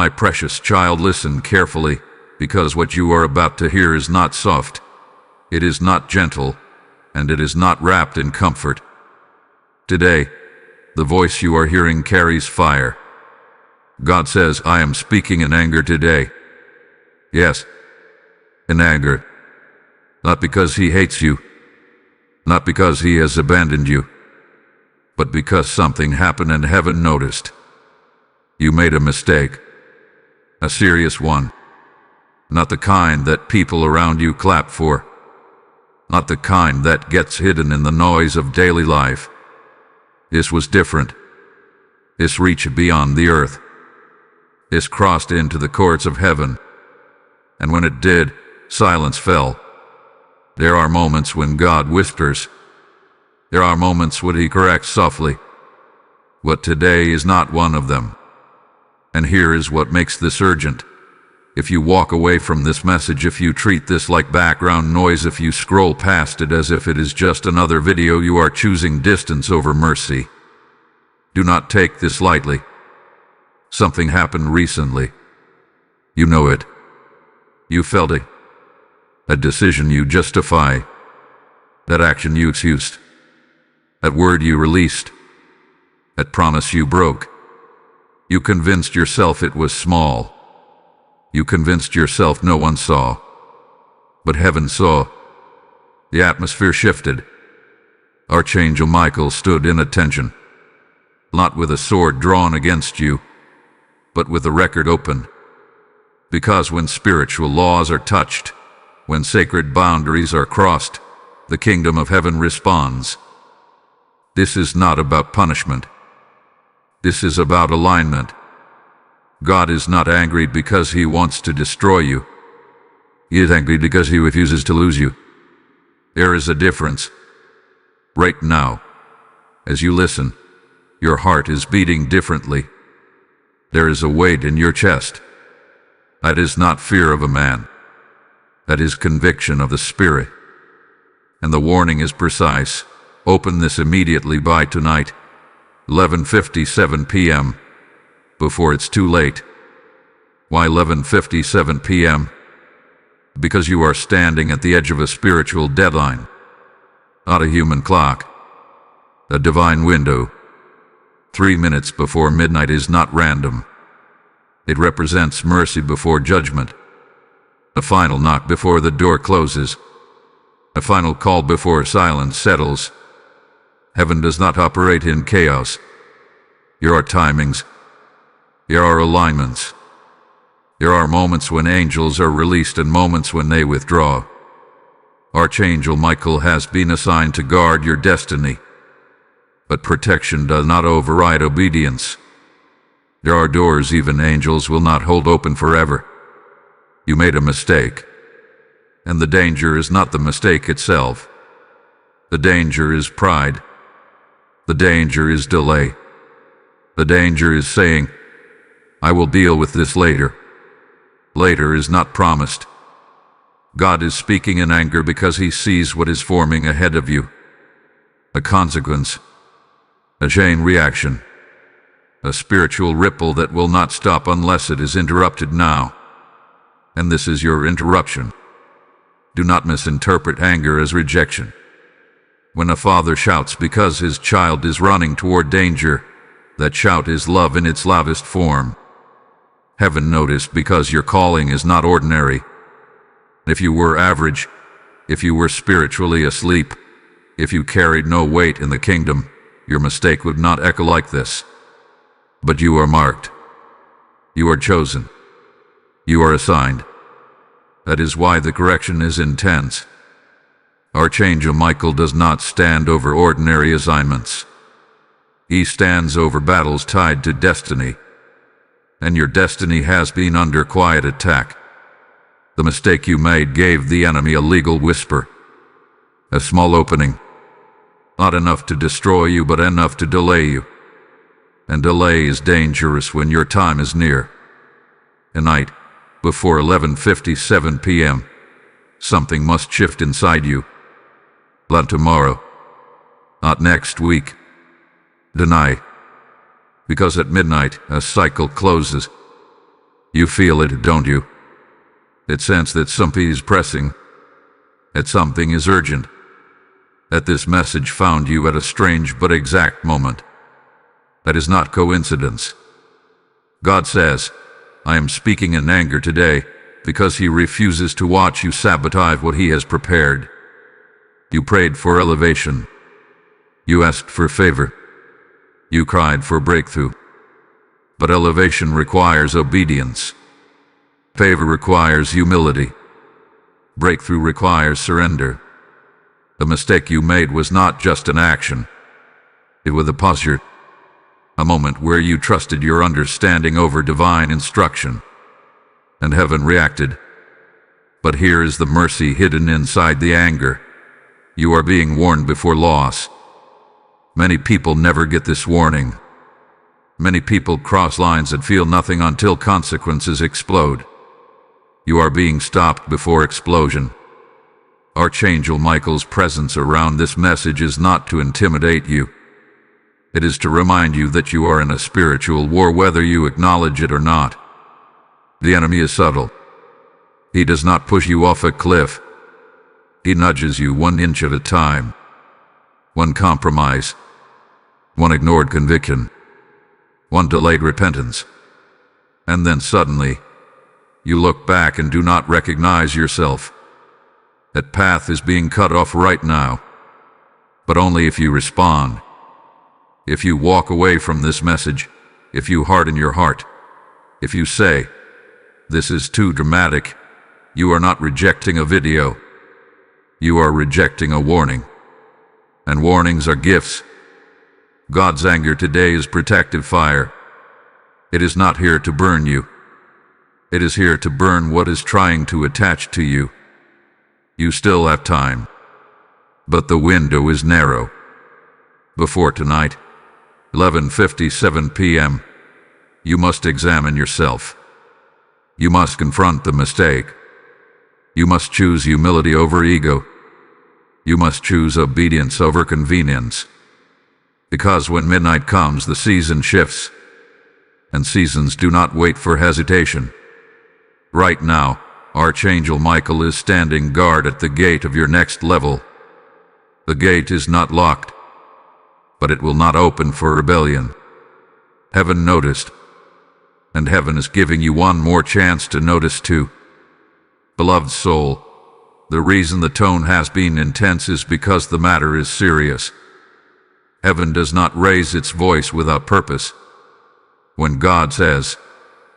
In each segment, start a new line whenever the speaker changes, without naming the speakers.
My precious child, listen carefully, because what you are about to hear is not soft, it is not gentle, and it is not wrapped in comfort. Today, the voice you are hearing carries fire. God says, I am speaking in anger today. Yes, in anger. Not because he hates you, not because he has abandoned you, but because something happened and heaven noticed. You made a mistake, a serious one. Not the kind that people around you clap for. Not the kind that gets hidden in the noise of daily life. This was different. This reached beyond the earth. This crossed into the courts of heaven. And when it did, silence fell. There are moments when God whispers. There are moments when he corrects softly. But today is not one of them. And here is what makes this urgent. If you walk away from this message, if you treat this like background noise, if you scroll past it as if it is just another video, you are choosing distance over mercy. Do not take this lightly. Something happened recently. You know it. You felt it. A decision you justify. That action you excused. That word you released. That promise you broke. You convinced yourself it was small. You convinced yourself no one saw. But heaven saw. The atmosphere shifted. Archangel Michael stood in attention. Not with a sword drawn against you, but with the record open. Because when spiritual laws are touched, when sacred boundaries are crossed, the kingdom of heaven responds. This is not about punishment. This is about alignment. God is not angry because he wants to destroy you. He is angry because he refuses to lose you. There is a difference. Right now, as you listen, your heart is beating differently. There is a weight in your chest. That is not fear of a man. That is conviction of the Spirit. And the warning is precise. Open this immediately by tonight, 11:57 p.m., before it's too late. Why 11:57 p.m.? Because you are standing at the edge of a spiritual deadline. Not a human clock. A divine window. 3 minutes before midnight is not random. It represents mercy before judgment. A final knock before the door closes. A final call before silence settles. Heaven does not operate in chaos. There are timings. There are alignments. There are moments when angels are released and moments when they withdraw. Archangel Michael has been assigned to guard your destiny. But protection does not override obedience. There are doors even angels will not hold open forever. You made a mistake. And the danger is not the mistake itself. The danger is pride. The danger is delay. The danger is saying, I will deal with this later. Later is not promised. God is speaking in anger because he sees what is forming ahead of you. A consequence. A chain reaction. A spiritual ripple that will not stop unless it is interrupted now. And this is your interruption. Do not misinterpret anger as rejection. When a father shouts because his child is running toward danger, that shout is love in its loudest form. Heaven noticed because your calling is not ordinary. If you were average, if you were spiritually asleep, if you carried no weight in the kingdom, your mistake would not echo like this. But you are marked. You are chosen. You are assigned. That is why the correction is intense. Archangel Michael does not stand over ordinary assignments. He stands over battles tied to destiny. And your destiny has been under quiet attack. The mistake you made gave the enemy a legal whisper. A small opening. Not enough to destroy you, but enough to delay you. And delay is dangerous when your time is near. Tonight, before 11:57 p.m., something must shift inside you. Not tomorrow. Not next week. Tonight. Because at midnight, a cycle closes. You feel it, don't you? It sense that something is pressing, that something is urgent, that this message found you at a strange but exact moment. That is not coincidence. God says, I am speaking in anger today because He refuses to watch you sabotage what He has prepared. You prayed for elevation. You asked for favor. You cried for breakthrough. But elevation requires obedience. Favor requires humility. Breakthrough requires surrender. The mistake you made was not just an action. It was a posture, a moment where you trusted your understanding over divine instruction, and heaven reacted. But here is the mercy hidden inside the anger. You are being warned before loss. Many people never get this warning. Many people cross lines and feel nothing until consequences explode. You are being stopped before explosion. Archangel Michael's presence around this message is not to intimidate you. It is to remind you that you are in a spiritual war whether you acknowledge it or not. The enemy is subtle. He does not push you off a cliff. He nudges you 1 inch at a time. One compromise, one ignored conviction, one delayed repentance. And then suddenly, you look back and do not recognize yourself. That path is being cut off right now, but only if you respond. If you walk away from this message, if you harden your heart, if you say, this is too dramatic, you are not rejecting a video. You are rejecting a warning. And warnings are gifts. God's anger today is protective fire. It is not here to burn you. It is here to burn what is trying to attach to you. You still have time. But the window is narrow. Before tonight, 11:57 p.m., you must examine yourself. You must confront the mistake. You must choose humility over ego. You must choose obedience over convenience. Because when midnight comes, the season shifts. And seasons do not wait for hesitation. Right now, Archangel Michael is standing guard at the gate of your next level. The gate is not locked, but it will not open for rebellion. Heaven noticed, and heaven is giving you one more chance to notice too. Beloved soul, the reason the tone has been intense is because the matter is serious. Heaven does not raise its voice without purpose. When God says,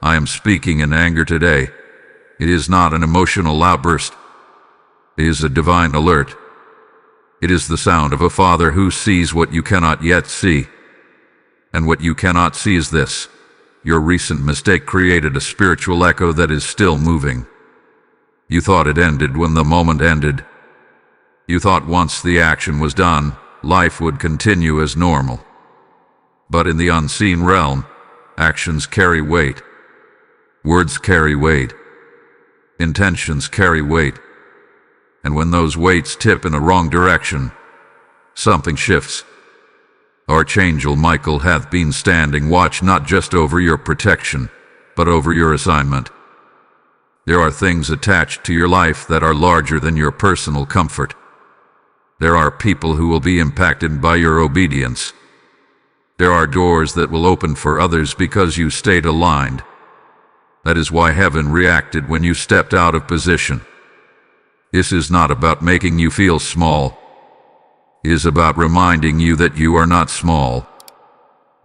I am speaking in anger today, it is not an emotional outburst. It is a divine alert. It is the sound of a father who sees what you cannot yet see. And what you cannot see is this: your recent mistake created a spiritual echo that is still moving. You thought it ended when the moment ended. You thought once the action was done, life would continue as normal. But in the unseen realm, actions carry weight. Words carry weight. Intentions carry weight. And when those weights tip in the wrong direction, something shifts. Archangel Michael hath been standing watch not just over your protection, but over your assignment. There are things attached to your life that are larger than your personal comfort. There are people who will be impacted by your obedience. There are doors that will open for others because you stayed aligned. That is why heaven reacted when you stepped out of position. This is not about making you feel small. It is about reminding you that you are not small.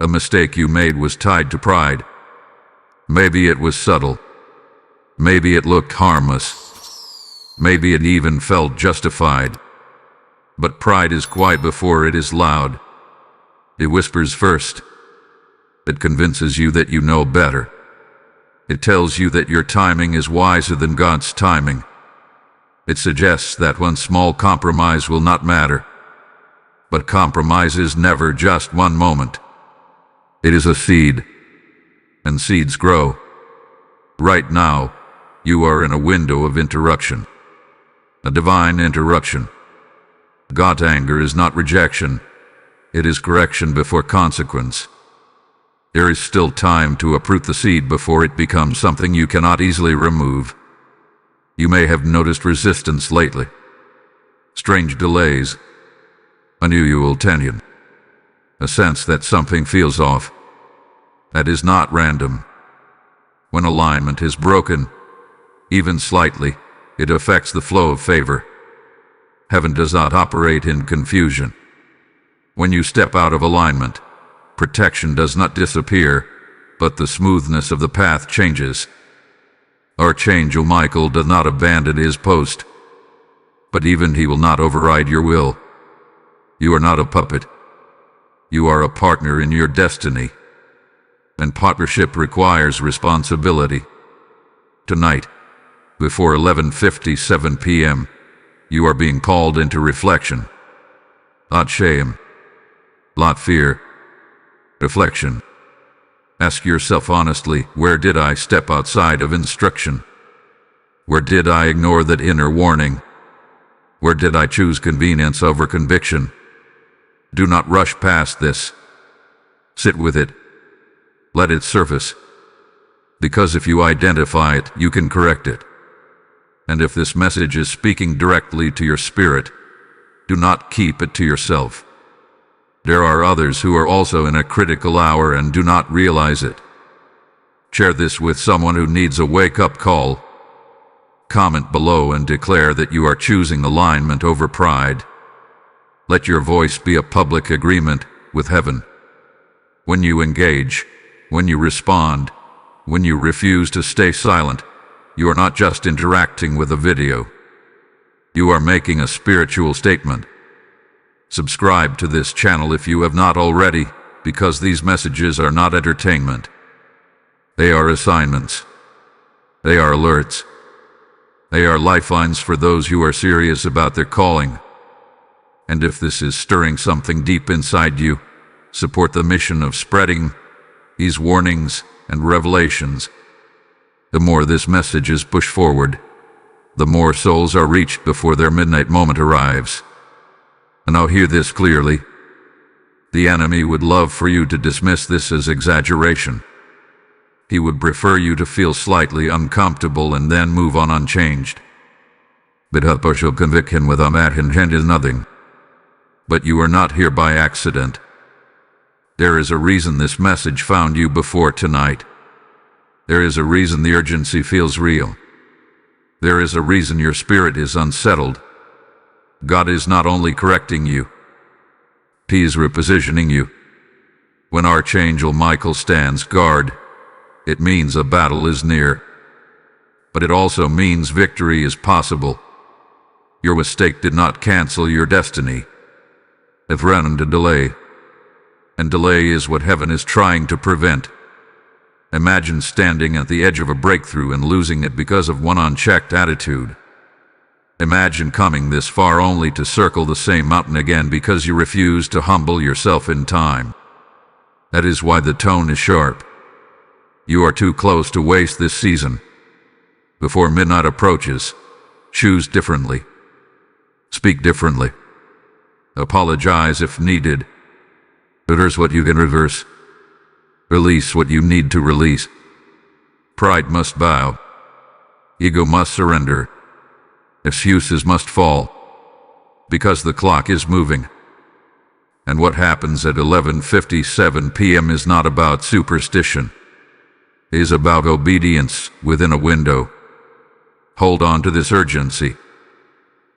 A mistake you made was tied to pride. Maybe it was subtle. Maybe it looked harmless. Maybe it even felt justified. But pride is quiet before it is loud. It whispers first. It convinces you that you know better. It tells you that your timing is wiser than God's timing. It suggests that one small compromise will not matter. But compromise is never just one moment. It is a seed, and seeds grow. Right now, you are in a window of interruption, a divine interruption. God's anger is not rejection, it is correction before consequence. There is still time to uproot the seed before it becomes something you cannot easily remove. You may have noticed resistance lately, strange delays, unusual tension, a sense that something feels off. That is not random. When alignment is broken, even slightly, it affects the flow of favor. Heaven does not operate in confusion. When you step out of alignment, protection does not disappear, but the smoothness of the path changes. Archangel Michael does not abandon his post, but even he will not override your will. You are not a puppet. You are a partner in your destiny, and partnership requires responsibility. Tonight, before 11:57 p.m., you are being called into reflection. Not shame, not fear. Reflection. Ask yourself honestly, where did I step outside of instruction? Where did I ignore that inner warning? Where did I choose convenience over conviction? Do not rush past this. Sit with it. Let it surface. Because if you identify it, you can correct it. And if this message is speaking directly to your spirit, do not keep it to yourself. There are others who are also in a critical hour and do not realize it. Share this with someone who needs a wake-up call. Comment below and declare that you are choosing alignment over pride. Let your voice be a public agreement with heaven. When you engage, when you respond, when you refuse to stay silent, you are not just interacting with a video. You are making a spiritual statement. Subscribe to this channel if you have not already, because these messages are not entertainment. They are assignments. They are alerts. They are lifelines for those who are serious about their calling. And if this is stirring something deep inside you, support the mission of spreading these warnings and revelations. The more this message is pushed forward, the more souls are reached before their midnight moment arrives. And now hear this clearly. The enemy would love for you to dismiss this as exaggeration. He would prefer you to feel slightly uncomfortable and then move on unchanged. But a partial conviction without that intent is nothing. But you are not here by accident. There is a reason this message found you before tonight. There is a reason the urgency feels real. There is a reason your spirit is unsettled. God is not only correcting you, He is repositioning you. When Archangel Michael stands guard, it means a battle is near. But it also means victory is possible. Your mistake did not cancel your destiny. It ran into delay. And delay is what heaven is trying to prevent. Imagine standing at the edge of a breakthrough and losing it because of one unchecked attitude. Imagine coming this far only to circle the same mountain again because you refuse to humble yourself in time. That is why the tone is sharp. You are too close to waste this season. Before midnight approaches, choose differently. Speak differently. Apologize if needed. Reverse what you can reverse. Release what you need to release. Pride must bow. Ego must surrender. Excuses must fall. Because the clock is moving. And what happens at 11:57 p.m. is not about superstition. It is about obedience within a window. Hold on to this urgency.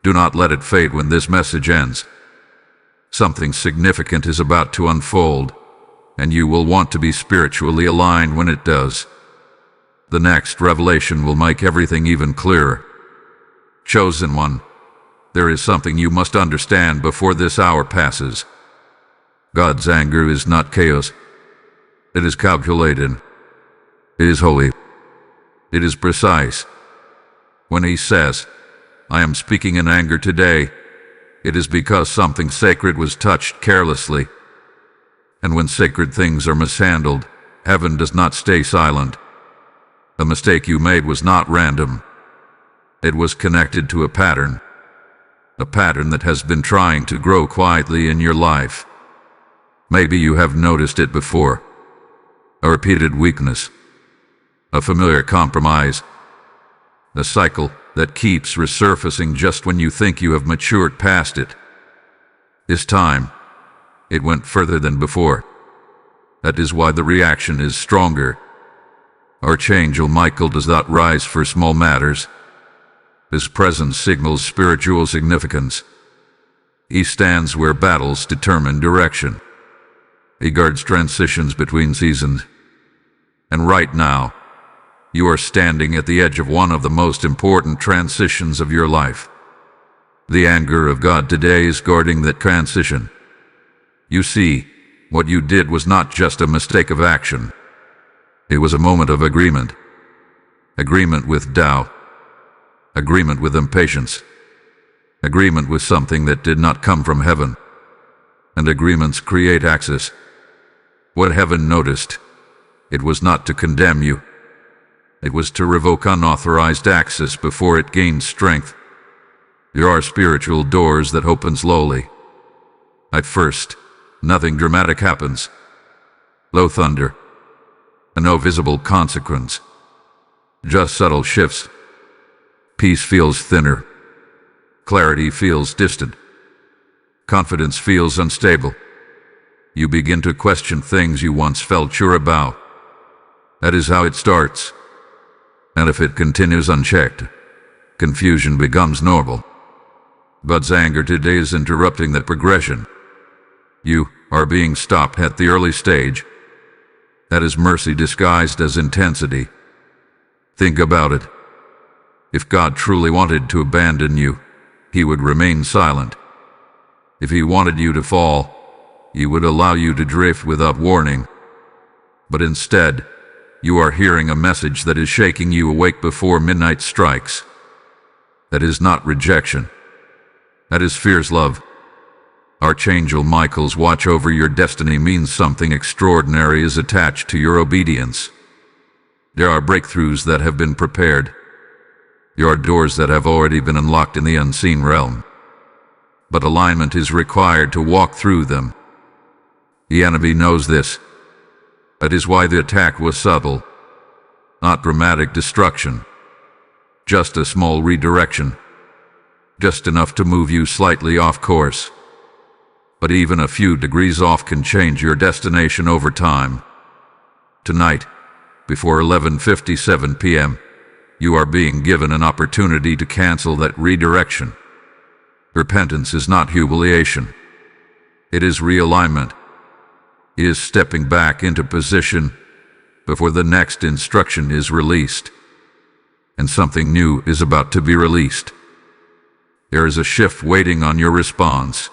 Do not let it fade when this message ends. Something significant is about to unfold, and you will want to be spiritually aligned when it does. The next revelation will make everything even clearer. Chosen one, there is something you must understand before this hour passes. God's anger is not chaos. It is calculated. It is holy. It is precise. When He says, "I am speaking in anger today," it is because something sacred was touched carelessly. And when sacred things are mishandled, heaven does not stay silent. The mistake you made was not random. It was connected to a pattern that has been trying to grow quietly in your life. Maybe you have noticed it before. a repeated weakness, a familiar compromise, a cycle that keeps resurfacing just when you think you have matured past it. This time, it went further than before. That is why the reaction is stronger. Archangel Michael does not rise for small matters. His presence signals spiritual significance. He stands where battles determine direction. He guards transitions between seasons. And right now, you are standing at the edge of one of the most important transitions of your life. The anger of God today is guarding that transition. You see, what you did was not just a mistake of action. It was a moment of agreement. Agreement with doubt. Agreement with impatience. Agreement with something that did not come from heaven. And agreements create access. What heaven noticed, it was not to condemn you. It was to revoke unauthorized access before it gained strength. There are spiritual doors that open slowly. At first, nothing dramatic happens. Low thunder, and no visible consequence. Just subtle shifts. Peace feels thinner. Clarity feels distant. Confidence feels unstable. You begin to question things you once felt sure about. That is how it starts. And if it continues unchecked, confusion becomes normal. God's anger today is interrupting that progression. You are being stopped at the early stage. That is mercy disguised as intensity. Think about it. If God truly wanted to abandon you, He would remain silent. If He wanted you to fall, He would allow you to drift without warning. But instead, you are hearing a message that is shaking you awake before midnight strikes. That is not rejection. That is fierce love. Archangel Michael's watch over your destiny means something extraordinary is attached to your obedience. There are breakthroughs that have been prepared. There are doors that have already been unlocked in the unseen realm. But alignment is required to walk through them. The enemy knows this. That is why the attack was subtle, not dramatic destruction. Just a small redirection. Just enough to move you slightly off course. But even a few degrees off can change your destination over time. Tonight, before 11:57 p.m., you are being given an opportunity to cancel that redirection. Repentance is not humiliation. It is realignment. It is stepping back into position before the next instruction is released. And something new is about to be released. There is a shift waiting on your response.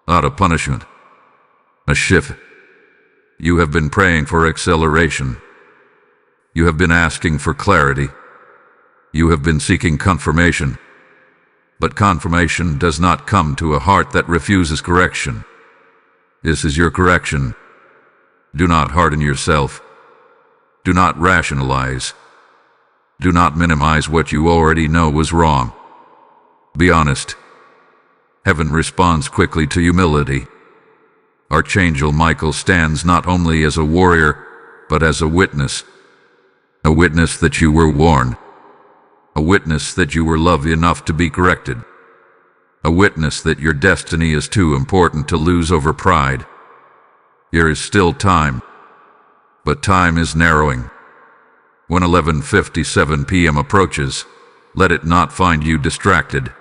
Not a punishment. A shift. You have been praying for acceleration. You have been asking for clarity. You have been seeking confirmation. But confirmation does not come to a heart that refuses correction. This is your correction. Do not harden yourself. Do not rationalize. Do not minimize what you already know was wrong. Be honest. Heaven responds quickly to humility. Archangel Michael stands not only as a warrior, but as a witness. A witness that you were warned. A witness that you were loved enough to be corrected. A witness that your destiny is too important to lose over pride. There is still time, but time is narrowing. When 11:57 p.m. approaches, let it not find you distracted.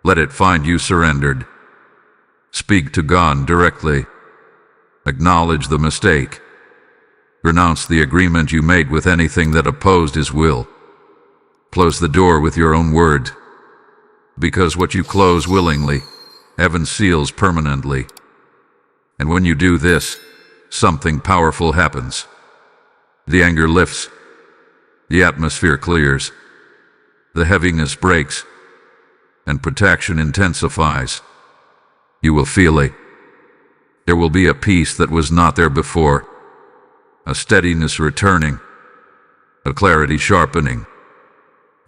Let it find you surrendered. Speak to God directly. Acknowledge the mistake. Renounce the agreement you made with anything that opposed His will. Close the door with your own words. Because what you close willingly, heaven seals permanently. And when you do this, something powerful happens. The anger lifts. The atmosphere clears. The heaviness breaks. And protection intensifies. You will feel it. There will be a peace that was not there before. A steadiness returning. A clarity sharpening.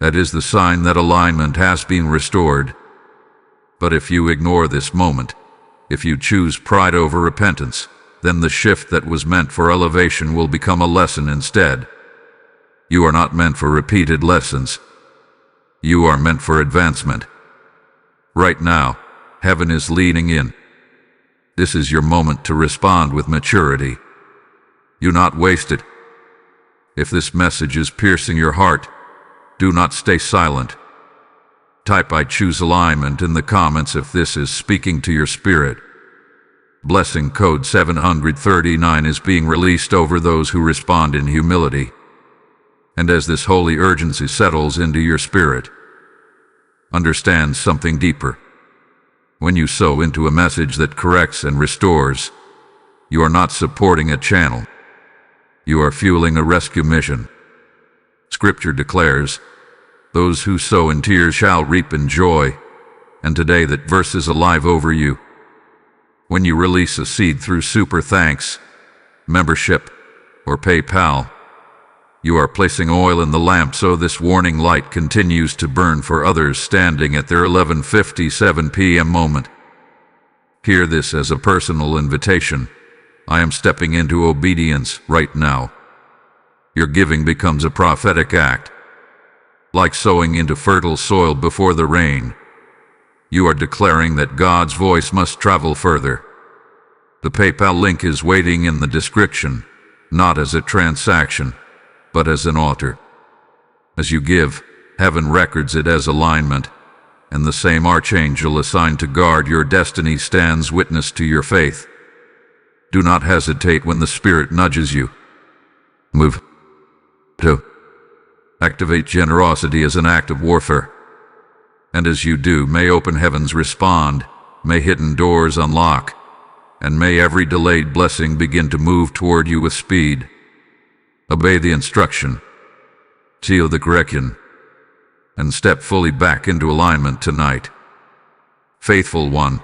That is the sign that alignment has been restored. But if you ignore this moment, if you choose pride over repentance, then the shift that was meant for elevation will become a lesson instead. You are not meant for repeated lessons. You are meant for advancement. Right now, heaven is leaning in. This is your moment to respond with maturity. Do not waste it. If this message is piercing your heart, do not stay silent. Type "I choose alignment" in the comments if this is speaking to your spirit. Blessing code 739 is being released over those who respond in humility. And as this holy urgency settles into your spirit, understand something deeper. When you sow into a message that corrects and restores, you are not supporting a channel. You are fueling a rescue mission. Scripture declares, "Those who sow in tears shall reap in joy," and today that verse is alive over you. When you release a seed through Super Thanks, membership, or PayPal, you are placing oil in the lamp so this warning light continues to burn for others standing at their 11:57 p.m. moment. Hear this as a personal invitation. I am stepping into obedience right now. Your giving becomes a prophetic act. Like sowing into fertile soil before the rain, you are declaring that God's voice must travel further. The PayPal link is waiting in the description, not as a transaction, but as an altar. As you give, heaven records it as alignment, and the same archangel assigned to guard your destiny stands witness to your faith. Do not hesitate when the Spirit nudges you. Move. 2. Activate generosity as an act of warfare. And as you do, may open heavens respond, may hidden doors unlock, and may every delayed blessing begin to move toward you with speed. Obey the instruction, seal the correction, and step fully back into alignment tonight. Faithful one,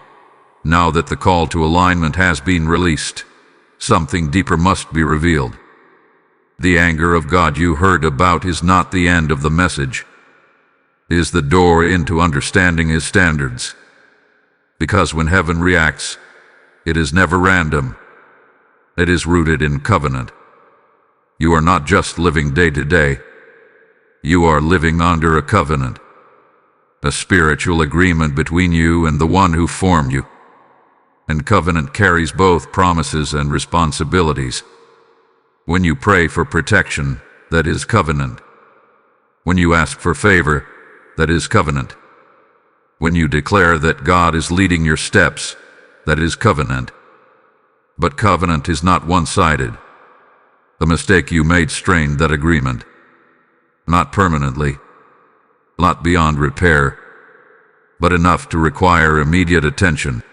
now that the call to alignment has been released, something deeper must be revealed. The anger of God you heard about is not the end of the message. It is the door into understanding His standards. Because when heaven reacts, it is never random. It is rooted in covenant. You are not just living day to day. You are living under a covenant, a spiritual agreement between you and the one who formed you. And covenant carries both promises and responsibilities. When you pray for protection, that is covenant. When you ask for favor, that is covenant. When you declare that God is leading your steps, that is covenant. But covenant is not one-sided. The mistake you made strained that agreement. Not permanently, not beyond repair, but enough to require immediate attention.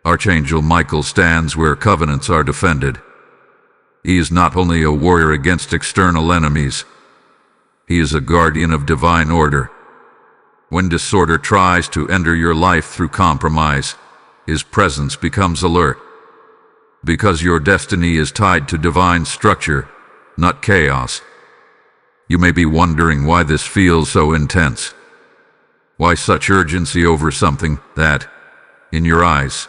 Archangel Michael stands where covenants are defended. He is not only a warrior against external enemies, he is a guardian of divine order. When disorder tries to enter your life through compromise, his presence becomes alert. Because your destiny is tied to divine structure, not chaos. You may be wondering why this feels so intense. Why such urgency over something that, in your eyes,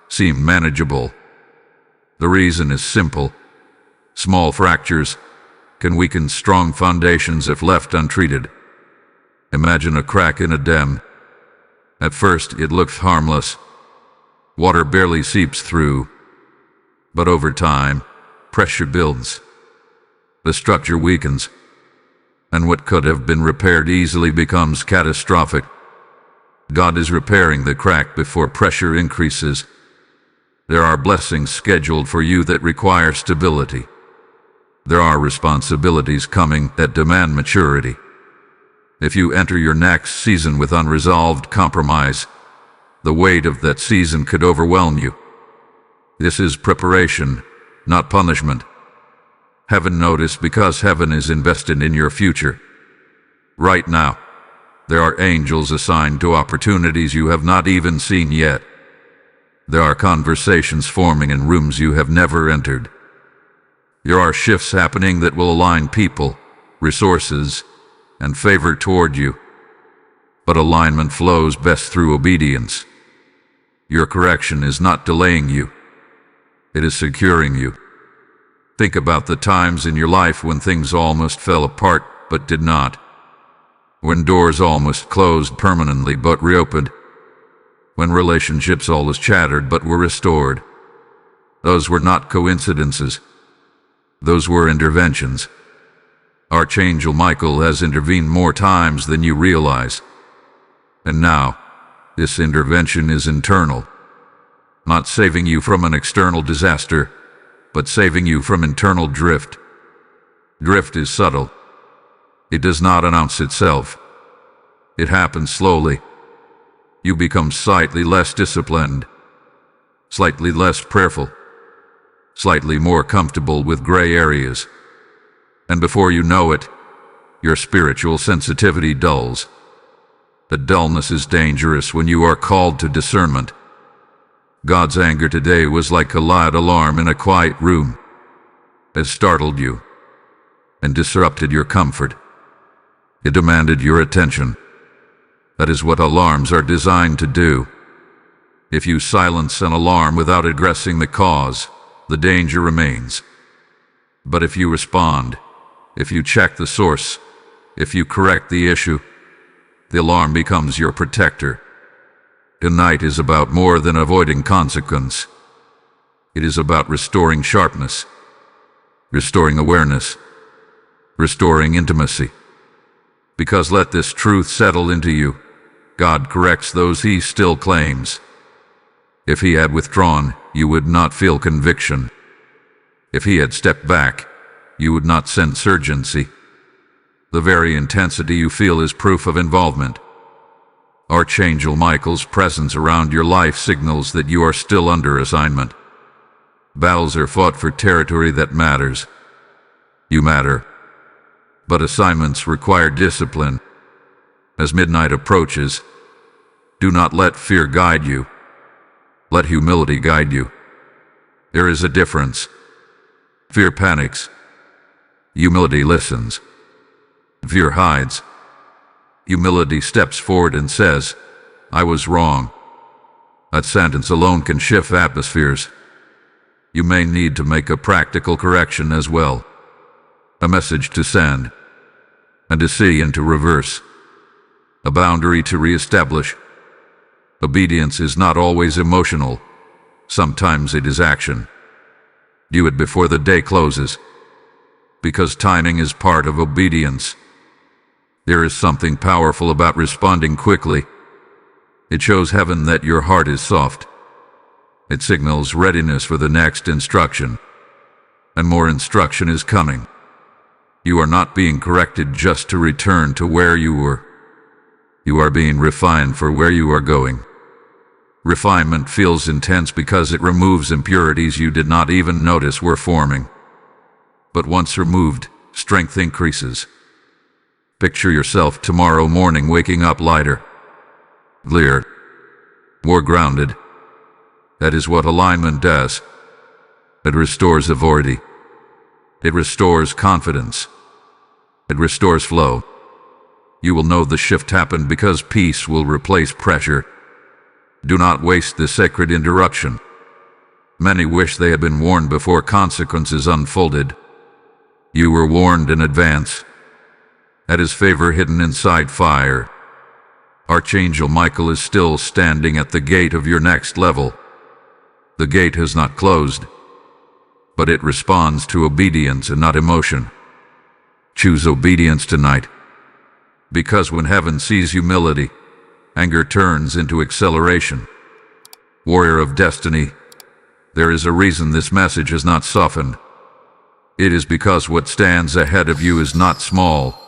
seemed manageable. The reason is simple. Small fractures can weaken strong foundations if left untreated. Imagine a crack in a dam. At first it looks harmless. Water barely seeps through. But over time, pressure builds. The structure weakens. And what could have been repaired easily becomes catastrophic. God is repairing the crack before pressure increases. There are blessings scheduled for you that require stability. There are responsibilities coming that demand maturity. If you enter your next season with unresolved compromise, the weight of that season could overwhelm you. This is preparation, not punishment. Heaven notice because heaven is invested in your future. Right now, there are angels assigned to opportunities you have not even seen yet. There are conversations forming in rooms you have never entered. There are shifts happening that will align people, resources, and favor toward you. But alignment flows best through obedience. Your correction is not delaying you. It is securing you. Think about the times in your life when things almost fell apart but did not. When doors almost closed permanently but reopened. When relationships almost shattered but were restored. Those were not coincidences. Those were interventions. Archangel Michael has intervened more times than you realize. And now, this intervention is internal. Not saving you from an external disaster, but saving you from internal drift. Drift is subtle. It does not announce itself. It happens slowly. You become slightly less disciplined, slightly less prayerful, slightly more comfortable with gray areas. And before you know it, your spiritual sensitivity dulls. The dullness is dangerous when you are called to discernment. God's anger today was like a loud alarm in a quiet room. It startled you and disrupted your comfort. It demanded your attention. That is what alarms are designed to do. If you silence an alarm without addressing the cause, the danger remains. But if you respond, if you check the source, if you correct the issue, the alarm becomes your protector. Tonight is about more than avoiding consequence. It is about restoring sharpness, restoring awareness, restoring intimacy. Because let this truth settle into you, God corrects those he still claims. If he had withdrawn, you would not feel conviction. If he had stepped back, you would not sense urgency. The very intensity you feel is proof of involvement. Archangel Michael's presence around your life signals that you are still under assignment. Battles are fought for territory that matters. You matter. But assignments require discipline. As midnight approaches, do not let fear guide you. Let humility guide you. There is a difference. Fear panics. Humility listens. Fear hides. Humility steps forward and says, I was wrong. That sentence alone can shift atmospheres. You may need to make a practical correction as well. A message to send. A decision to reverse. A boundary to reestablish. Obedience is not always emotional. Sometimes it is action. Do it before the day closes. Because timing is part of obedience. There is something powerful about responding quickly. It shows heaven that your heart is soft. It signals readiness for the next instruction. And more instruction is coming. You are not being corrected just to return to where you were. You are being refined for where you are going. Refinement feels intense because it removes impurities you did not even notice were forming. But once removed, strength increases. Picture yourself tomorrow morning waking up lighter, clearer, more grounded. That is what alignment does. It restores authority. It restores confidence. It restores flow. You will know the shift happened because peace will replace pressure. Do not waste this sacred interruption. Many wish they had been warned before consequences unfolded. You were warned in advance. That is favor hidden inside fire. Archangel Michael is still standing at the gate of your next level. The gate has not closed, but it responds to obedience and not emotion. Choose obedience tonight. Because when heaven sees humility, anger turns into acceleration. Warrior of destiny, there is a reason this message has not softened. It is because what stands ahead of you is not small.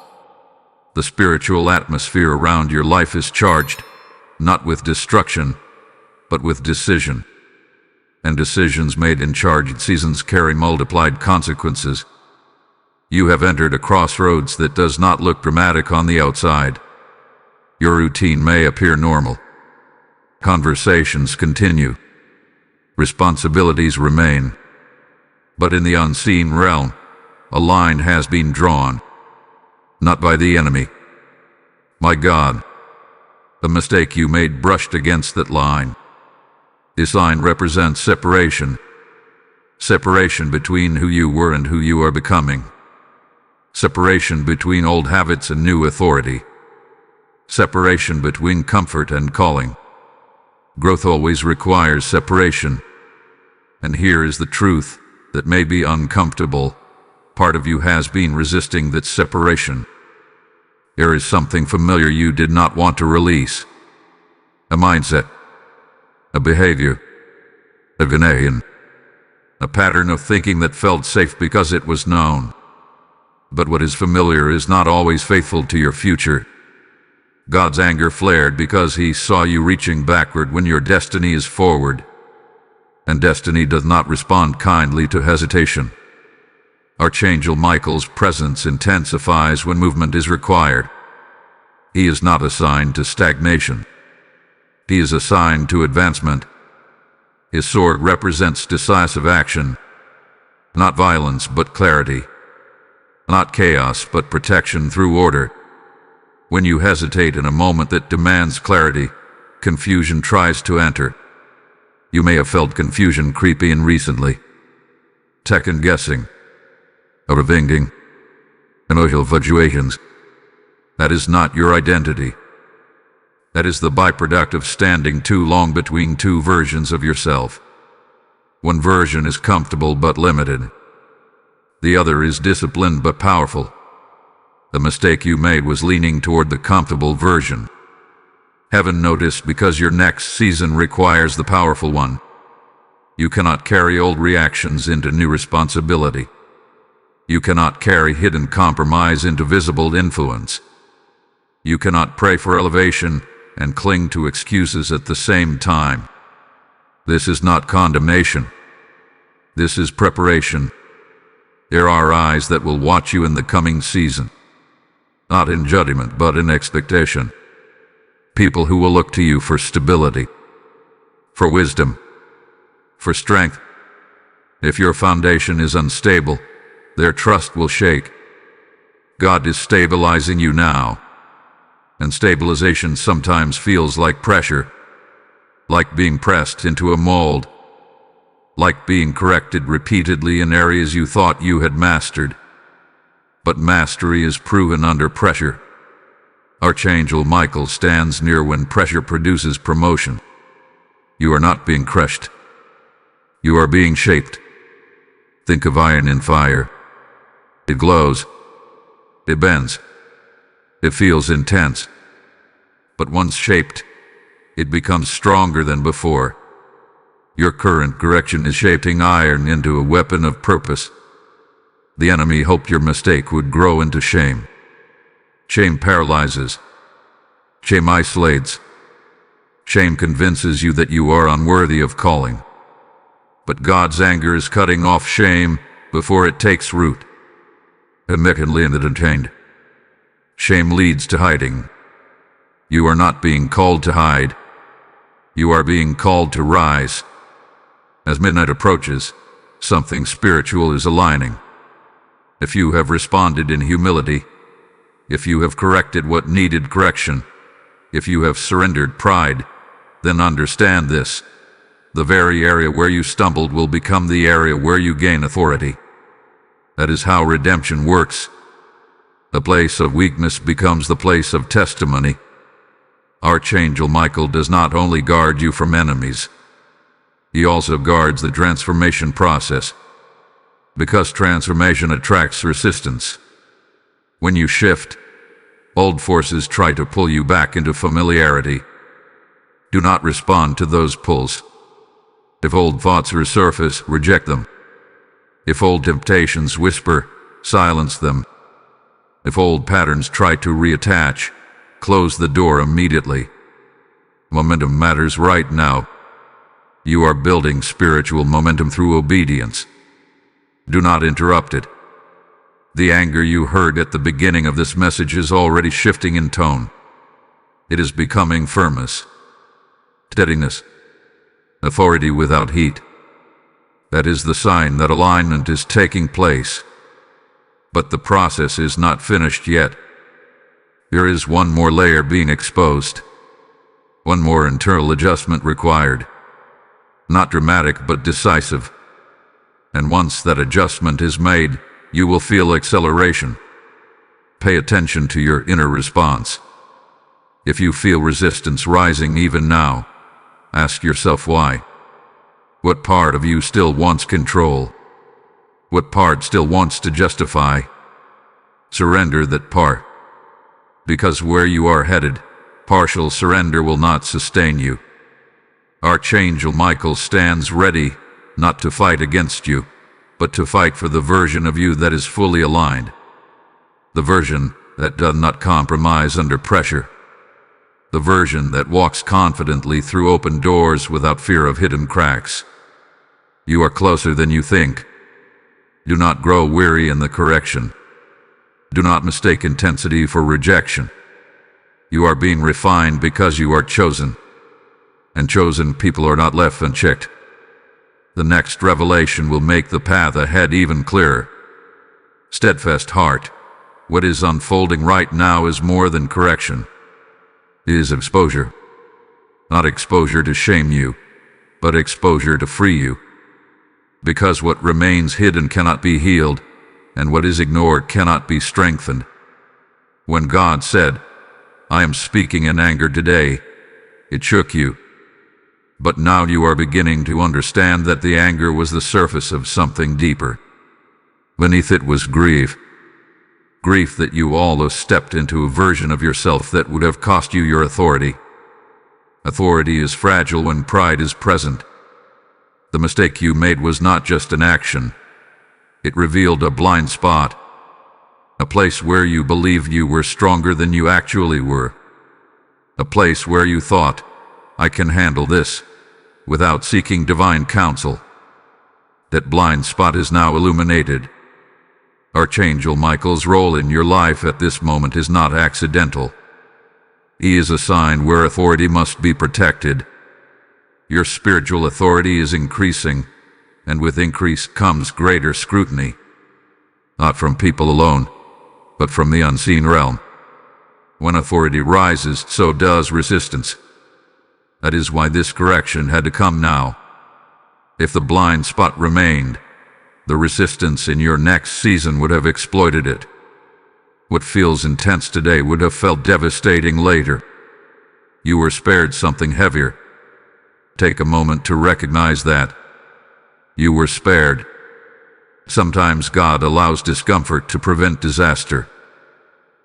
The spiritual atmosphere around your life is charged, not with destruction, but with decision. And decisions made in charged seasons carry multiplied consequences. You have entered a crossroads that does not look dramatic on the outside. Your routine may appear normal. Conversations continue. Responsibilities remain. But in the unseen realm, a line has been drawn. Not by the enemy. My God, the mistake you made brushed against that line. This line represents separation. Separation between who you were and who you are becoming. Separation between old habits and new authority. Separation between comfort and calling. Growth always requires separation. And here is the truth that may be uncomfortable. Part of you has been resisting that separation. There is something familiar you did not want to release. A mindset. A behavior. A Ghanaian. A pattern of thinking that felt safe because it was known. But what is familiar is not always faithful to your future. God's anger flared because he saw you reaching backward when your destiny is forward. And destiny does not respond kindly to hesitation. Archangel Michael's presence intensifies when movement is required. He is not assigned to stagnation. He is assigned to advancement. His sword represents decisive action, not violence but clarity, not chaos but protection through order. When you hesitate in a moment that demands clarity, confusion tries to enter. You may have felt confusion creep in recently. Second guessing, overthinking, emotional fluctuations. That is not your identity. That is the byproduct of standing too long between two versions of yourself. One version is comfortable but limited. The other is disciplined but powerful. The mistake you made was leaning toward the comfortable version. Heaven noticed because your next season requires the powerful one. You cannot carry old reactions into new responsibility. You cannot carry hidden compromise into visible influence. You cannot pray for elevation and cling to excuses at the same time. This is not condemnation. This is preparation. There are eyes that will watch you in the coming season, not in judgment but in expectation. People who will look to you for stability, for wisdom, for strength. If your foundation is unstable, their trust will shake. God is stabilizing you now. And stabilization sometimes feels like pressure, like being pressed into a mold, like being corrected repeatedly in areas you thought you had mastered. But mastery is proven under pressure. Archangel Michael stands near when pressure produces promotion. You are not being crushed. You are being shaped. Think of iron in fire. It glows. It bends. It feels intense. But once shaped, it becomes stronger than before. Your current correction is shaping iron into a weapon of purpose. The enemy hoped your mistake would grow into shame. Shame paralyzes. Shame isolates. Shame convinces you that you are unworthy of calling. But God's anger is cutting off shame before it takes root. Immediately entertained. Shame leads to hiding. You are not being called to hide. You are being called to rise. As midnight approaches, something spiritual is aligning. If you have responded in humility, if you have corrected what needed correction, if you have surrendered pride, then understand this. The very area where you stumbled will become the area where you gain authority. That is how redemption works. The place of weakness becomes the place of testimony. Archangel Michael does not only guard you from enemies, he also guards the transformation process. Because transformation attracts resistance. When you shift, old forces try to pull you back into familiarity. Do not respond to those pulls. If old thoughts resurface, reject them. If old temptations whisper, silence them. If old patterns try to reattach, close the door immediately. Momentum matters right now. You are building spiritual momentum through obedience. Do not interrupt it. The anger you heard at the beginning of this message is already shifting in tone. It is becoming firmness, steadiness, authority without heat. That is the sign that alignment is taking place. But the process is not finished yet. There is one more layer being exposed. One more internal adjustment required. Not dramatic but decisive. And once that adjustment is made, you will feel acceleration. Pay attention to your inner response. If you feel resistance rising even now, ask yourself why. What part of you still wants control? What part still wants to justify? Surrender that part. Because where you are headed, partial surrender will not sustain you. Archangel Michael stands ready, not to fight against you, but to fight for the version of you that is fully aligned. The version that does not compromise under pressure. The version that walks confidently through open doors without fear of hidden cracks. You are closer than you think. Do not grow weary in the correction. Do not mistake intensity for rejection. You are being refined because you are chosen. And chosen people are not left unchecked. The next revelation will make the path ahead even clearer. Steadfast heart, what is unfolding right now is more than correction. It is exposure. Not exposure to shame you, but exposure to free you. Because what remains hidden cannot be healed, and what is ignored cannot be strengthened. When God said, "I am speaking in anger today," it shook you. But now you are beginning to understand that the anger was the surface of something deeper. Beneath it was grief. Grief that you almost stepped into a version of yourself that would have cost you your authority. Authority is fragile when pride is present. The mistake you made was not just an action. It revealed a blind spot. A place where you believed you were stronger than you actually were. A place where you thought, "I can handle this," without seeking divine counsel. That blind spot is now illuminated. Archangel Michael's role in your life at this moment is not accidental. He is a sign where authority must be protected. Your spiritual authority is increasing, and with increase comes greater scrutiny. Not from people alone, but from the unseen realm. When authority rises, so does resistance. That is why this correction had to come now. If the blind spot remained, the resistance in your next season would have exploited it. What feels intense today would have felt devastating later. You were spared something heavier. Take a moment to recognize that. You were spared. Sometimes God allows discomfort to prevent disaster.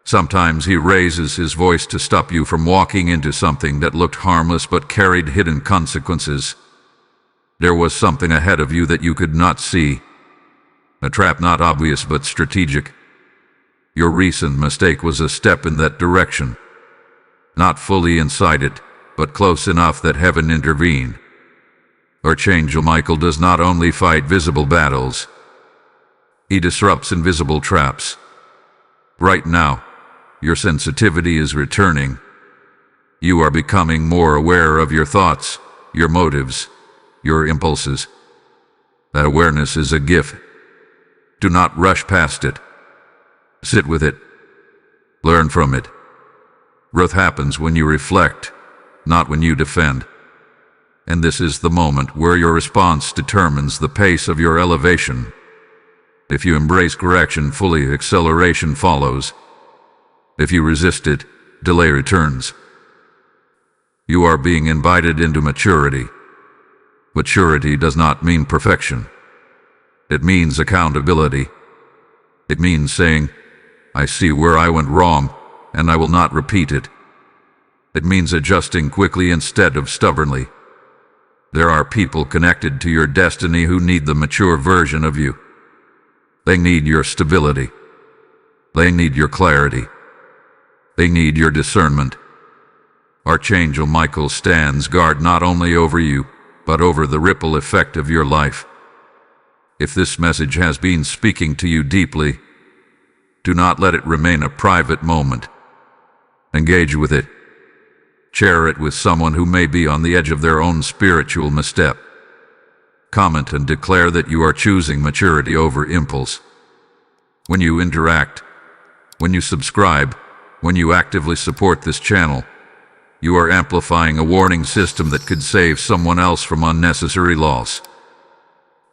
Sometimes He raises His voice to stop you from walking into something that looked harmless but carried hidden consequences. There was something ahead of you that you could not see. A trap not obvious but strategic. Your recent mistake was a step in that direction. Not fully inside it, but close enough that heaven intervened. Archangel Michael does not only fight visible battles. He disrupts invisible traps. Right now, your sensitivity is returning. You are becoming more aware of your thoughts, your motives, your impulses. That awareness is a gift. Do not rush past it. Sit with it. Learn from it. Growth happens when you reflect, not when you defend. And this is the moment where your response determines the pace of your elevation. If you embrace correction fully, acceleration follows. If you resist it, delay returns. You are being invited into maturity. Maturity does not mean perfection. It means accountability. It means saying, "I see where I went wrong, and I will not repeat it." It means adjusting quickly instead of stubbornly. There are people connected to your destiny who need the mature version of you. They need your stability. They need your clarity. They need your discernment. Archangel Michael stands guard not only over you, but over the ripple effect of your life. If this message has been speaking to you deeply, do not let it remain a private moment. Engage with it. Share it with someone who may be on the edge of their own spiritual misstep. Comment and declare that you are choosing maturity over impulse. When you interact, when you subscribe, when you actively support this channel, you are amplifying a warning system that could save someone else from unnecessary loss.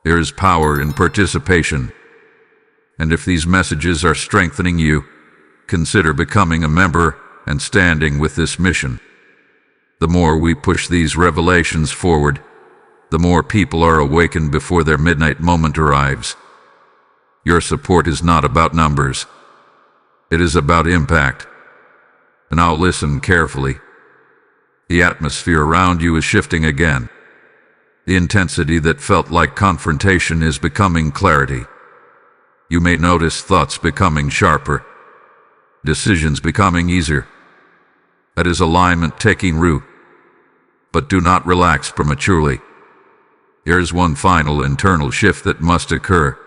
There is power in participation. And if these messages are strengthening you, consider becoming a member and standing with this mission. The more we push these revelations forward, the more people are awakened before their midnight moment arrives. Your support is not about numbers. It is about impact. And now listen carefully. The atmosphere around you is shifting again. The intensity that felt like confrontation is becoming clarity. You may notice thoughts becoming sharper, decisions becoming easier. That is alignment taking root. But do not relax prematurely. There is one final internal shift that must occur.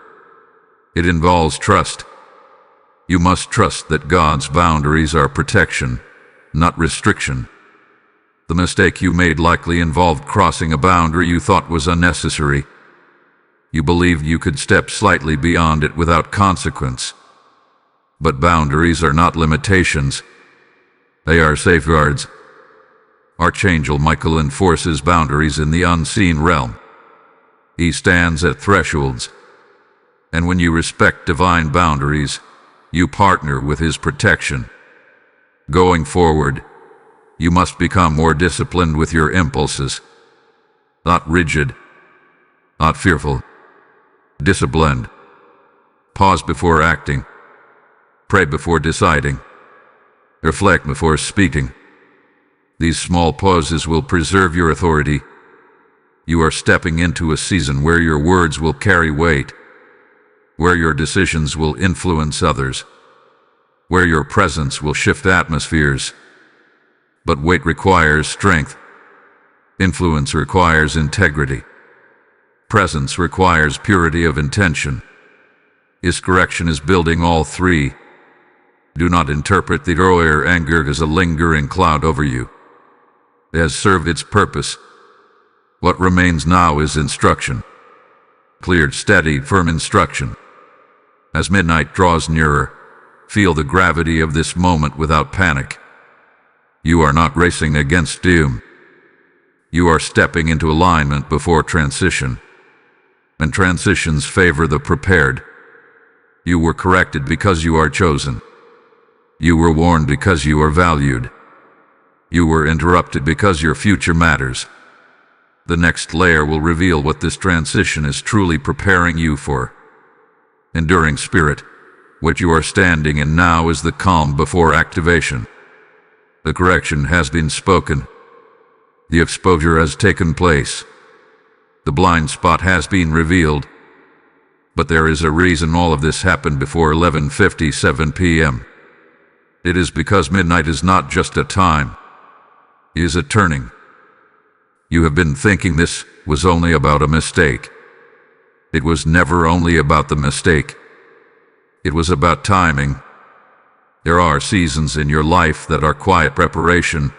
It involves trust. You must trust that God's boundaries are protection, not restriction. The mistake you made likely involved crossing a boundary you thought was unnecessary. You believed you could step slightly beyond it without consequence. But boundaries are not limitations. They are safeguards. Archangel Michael enforces boundaries in the unseen realm. He stands at thresholds. And when you respect divine boundaries, you partner with his protection. Going forward, you must become more disciplined with your impulses. Not rigid, not fearful. Disciplined. Pause before acting. Pray before deciding. Reflect before speaking. These small pauses will preserve your authority. You are stepping into a season where your words will carry weight, where your decisions will influence others, where your presence will shift atmospheres. But weight requires strength. Influence requires integrity. Presence requires purity of intention. His correction is building all three. Do not interpret the earlier anger as a lingering cloud over you. It has served its purpose. What remains now is instruction. Clear, steady, firm instruction. As midnight draws nearer, feel the gravity of this moment without panic. You are not racing against doom. You are stepping into alignment before transition. And transitions favor the prepared. You were corrected because you are chosen. You were warned because you are valued. You were interrupted because your future matters. The next layer will reveal what this transition is truly preparing you for. Enduring spirit, what you are standing in now is the calm before activation. The correction has been spoken. The exposure has taken place. The blind spot has been revealed. But there is a reason all of this happened before 11:57 p.m. It is because midnight is not just a time. It is a turning. You have been thinking this was only about a mistake. It was never only about the mistake. It was about timing. There are seasons in your life that are quiet preparation,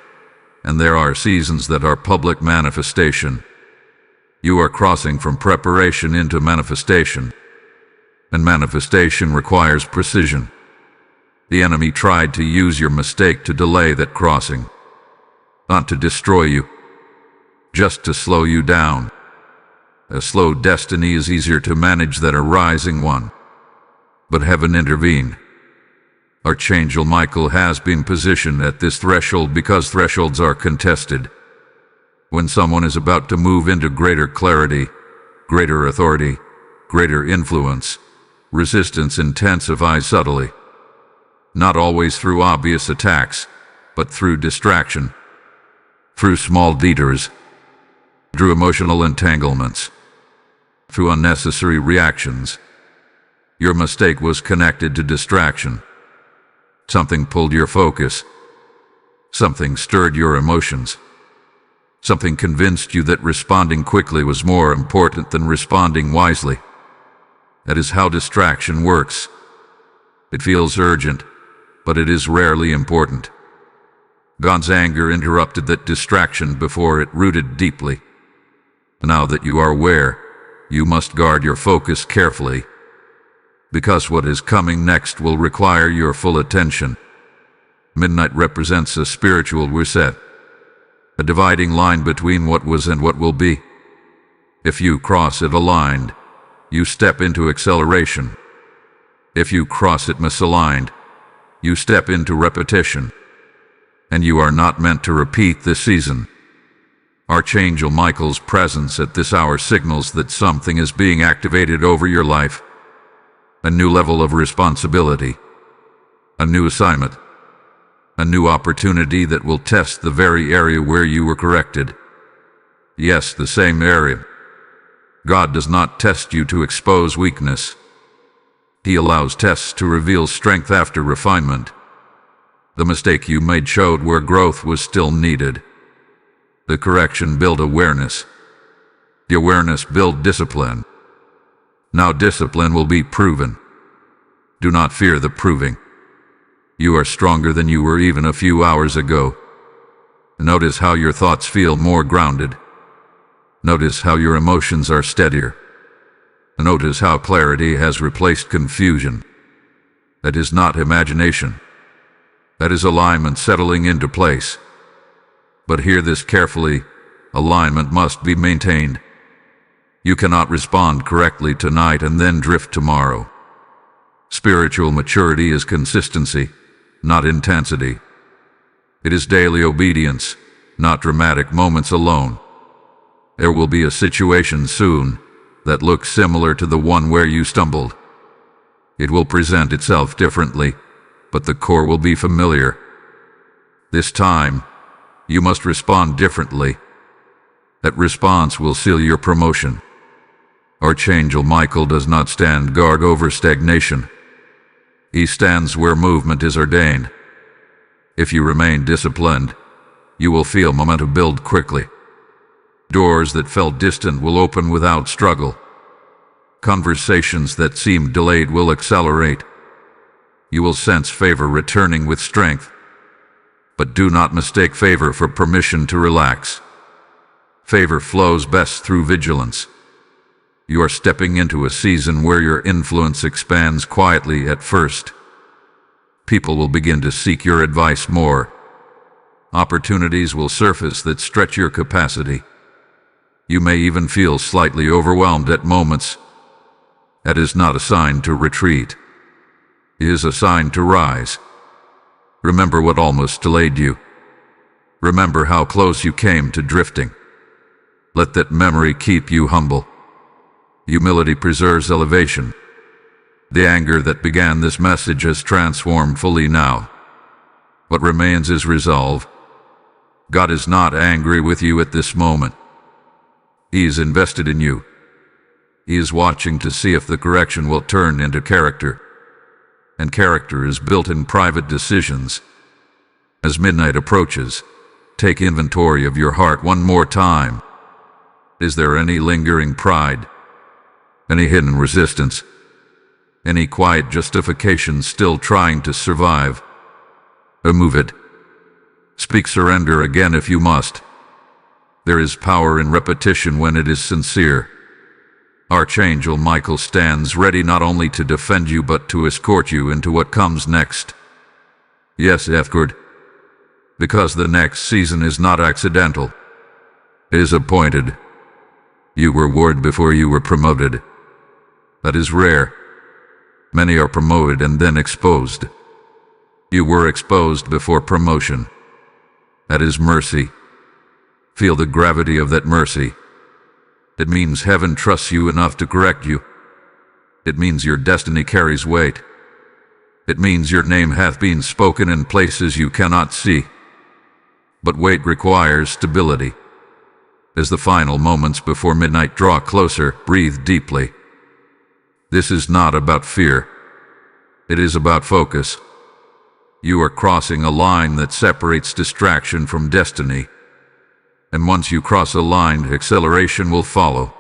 and there are seasons that are public manifestation. You are crossing from preparation into manifestation, and manifestation requires precision. The enemy tried to use your mistake to delay that crossing, not to destroy you, just to slow you down. A slow destiny is easier to manage than a rising one. But heaven intervened. Archangel Michael has been positioned at this threshold because thresholds are contested. When someone is about to move into greater clarity, greater authority, greater influence, resistance intensifies subtly. Not always through obvious attacks, but through distraction, through small detours, through emotional entanglements, through unnecessary reactions. Your mistake was connected to distraction. Something pulled your focus. Something stirred your emotions. Something convinced you that responding quickly was more important than responding wisely. That is how distraction works. It feels urgent, but it is rarely important. God's anger interrupted that distraction before it rooted deeply. Now that you are aware, you must guard your focus carefully, because what is coming next will require your full attention. Midnight represents a spiritual reset, a dividing line between what was and what will be. If you cross it aligned, you step into acceleration. If you cross it misaligned, you step into repetition. And you are not meant to repeat this season. Archangel Michael's presence at this hour signals that something is being activated over your life. A new level of responsibility. A new assignment. A new opportunity that will test the very area where you were corrected. Yes, the same area. God does not test you to expose weakness. He allows tests to reveal strength after refinement. The mistake you made showed where growth was still needed. The correction built awareness. The awareness built discipline. Now discipline will be proven. Do not fear the proving. You are stronger than you were even a few hours ago. Notice how your thoughts feel more grounded. Notice how your emotions are steadier. Notice how clarity has replaced confusion. That is not imagination. That is alignment settling into place. But hear this carefully, alignment must be maintained. You cannot respond correctly tonight and then drift tomorrow. Spiritual maturity is consistency, not intensity. It is daily obedience, not dramatic moments alone. There will be a situation soon that looks similar to the one where you stumbled. It will present itself differently, but the core will be familiar. This time, you must respond differently. That response will seal your promotion. Archangel Michael does not stand guard over stagnation. He stands where movement is ordained. If you remain disciplined, you will feel momentum build quickly. Doors that felt distant will open without struggle. Conversations that seemed delayed will accelerate. You will sense favor returning with strength. But do not mistake favor for permission to relax. Favor flows best through vigilance. You are stepping into a season where your influence expands quietly at first. People will begin to seek your advice more. Opportunities will surface that stretch your capacity. You may even feel slightly overwhelmed at moments. That is not a sign to retreat. It is a sign to rise. Remember what almost delayed you. Remember how close you came to drifting. Let that memory keep you humble. Humility preserves elevation. The anger that began this message has transformed fully now. What remains is resolve. God is not angry with you at this moment. He is invested in you. He is watching to see if the correction will turn into character. And character is built in private decisions. As midnight approaches, take inventory of your heart one more time. Is there any lingering pride? Any hidden resistance? Any quiet justification still trying to survive? Remove it. Speak surrender again if you must. There is power in repetition when it is sincere. Archangel Michael stands ready not only to defend you but to escort you into what comes next. Yes, Efgard. Because the next season is not accidental. It is appointed. You were warned before you were promoted. That is rare. Many are promoted and then exposed. You were exposed before promotion. That is mercy. Feel the gravity of that mercy. It means heaven trusts you enough to correct you. It means your destiny carries weight. It means your name hath been spoken in places you cannot see. But weight requires stability. As the final moments before midnight draw closer, breathe deeply. This is not about fear. It is about focus. You are crossing a line that separates distraction from destiny. And once you cross a line, acceleration will follow.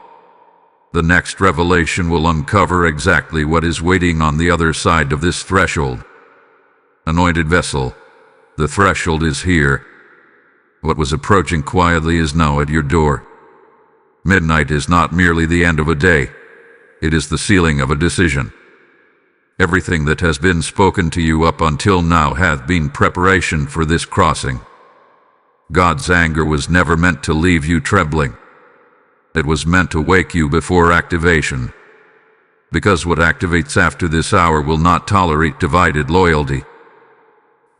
The next revelation will uncover exactly what is waiting on the other side of this threshold. Anointed vessel, the threshold is here. What was approaching quietly is now at your door. Midnight is not merely the end of a day. It is the sealing of a decision. Everything that has been spoken to you up until now hath been preparation for this crossing. God's anger was never meant to leave you trembling. It was meant to wake you before activation. because what activates after this hour will not tolerate divided loyalty.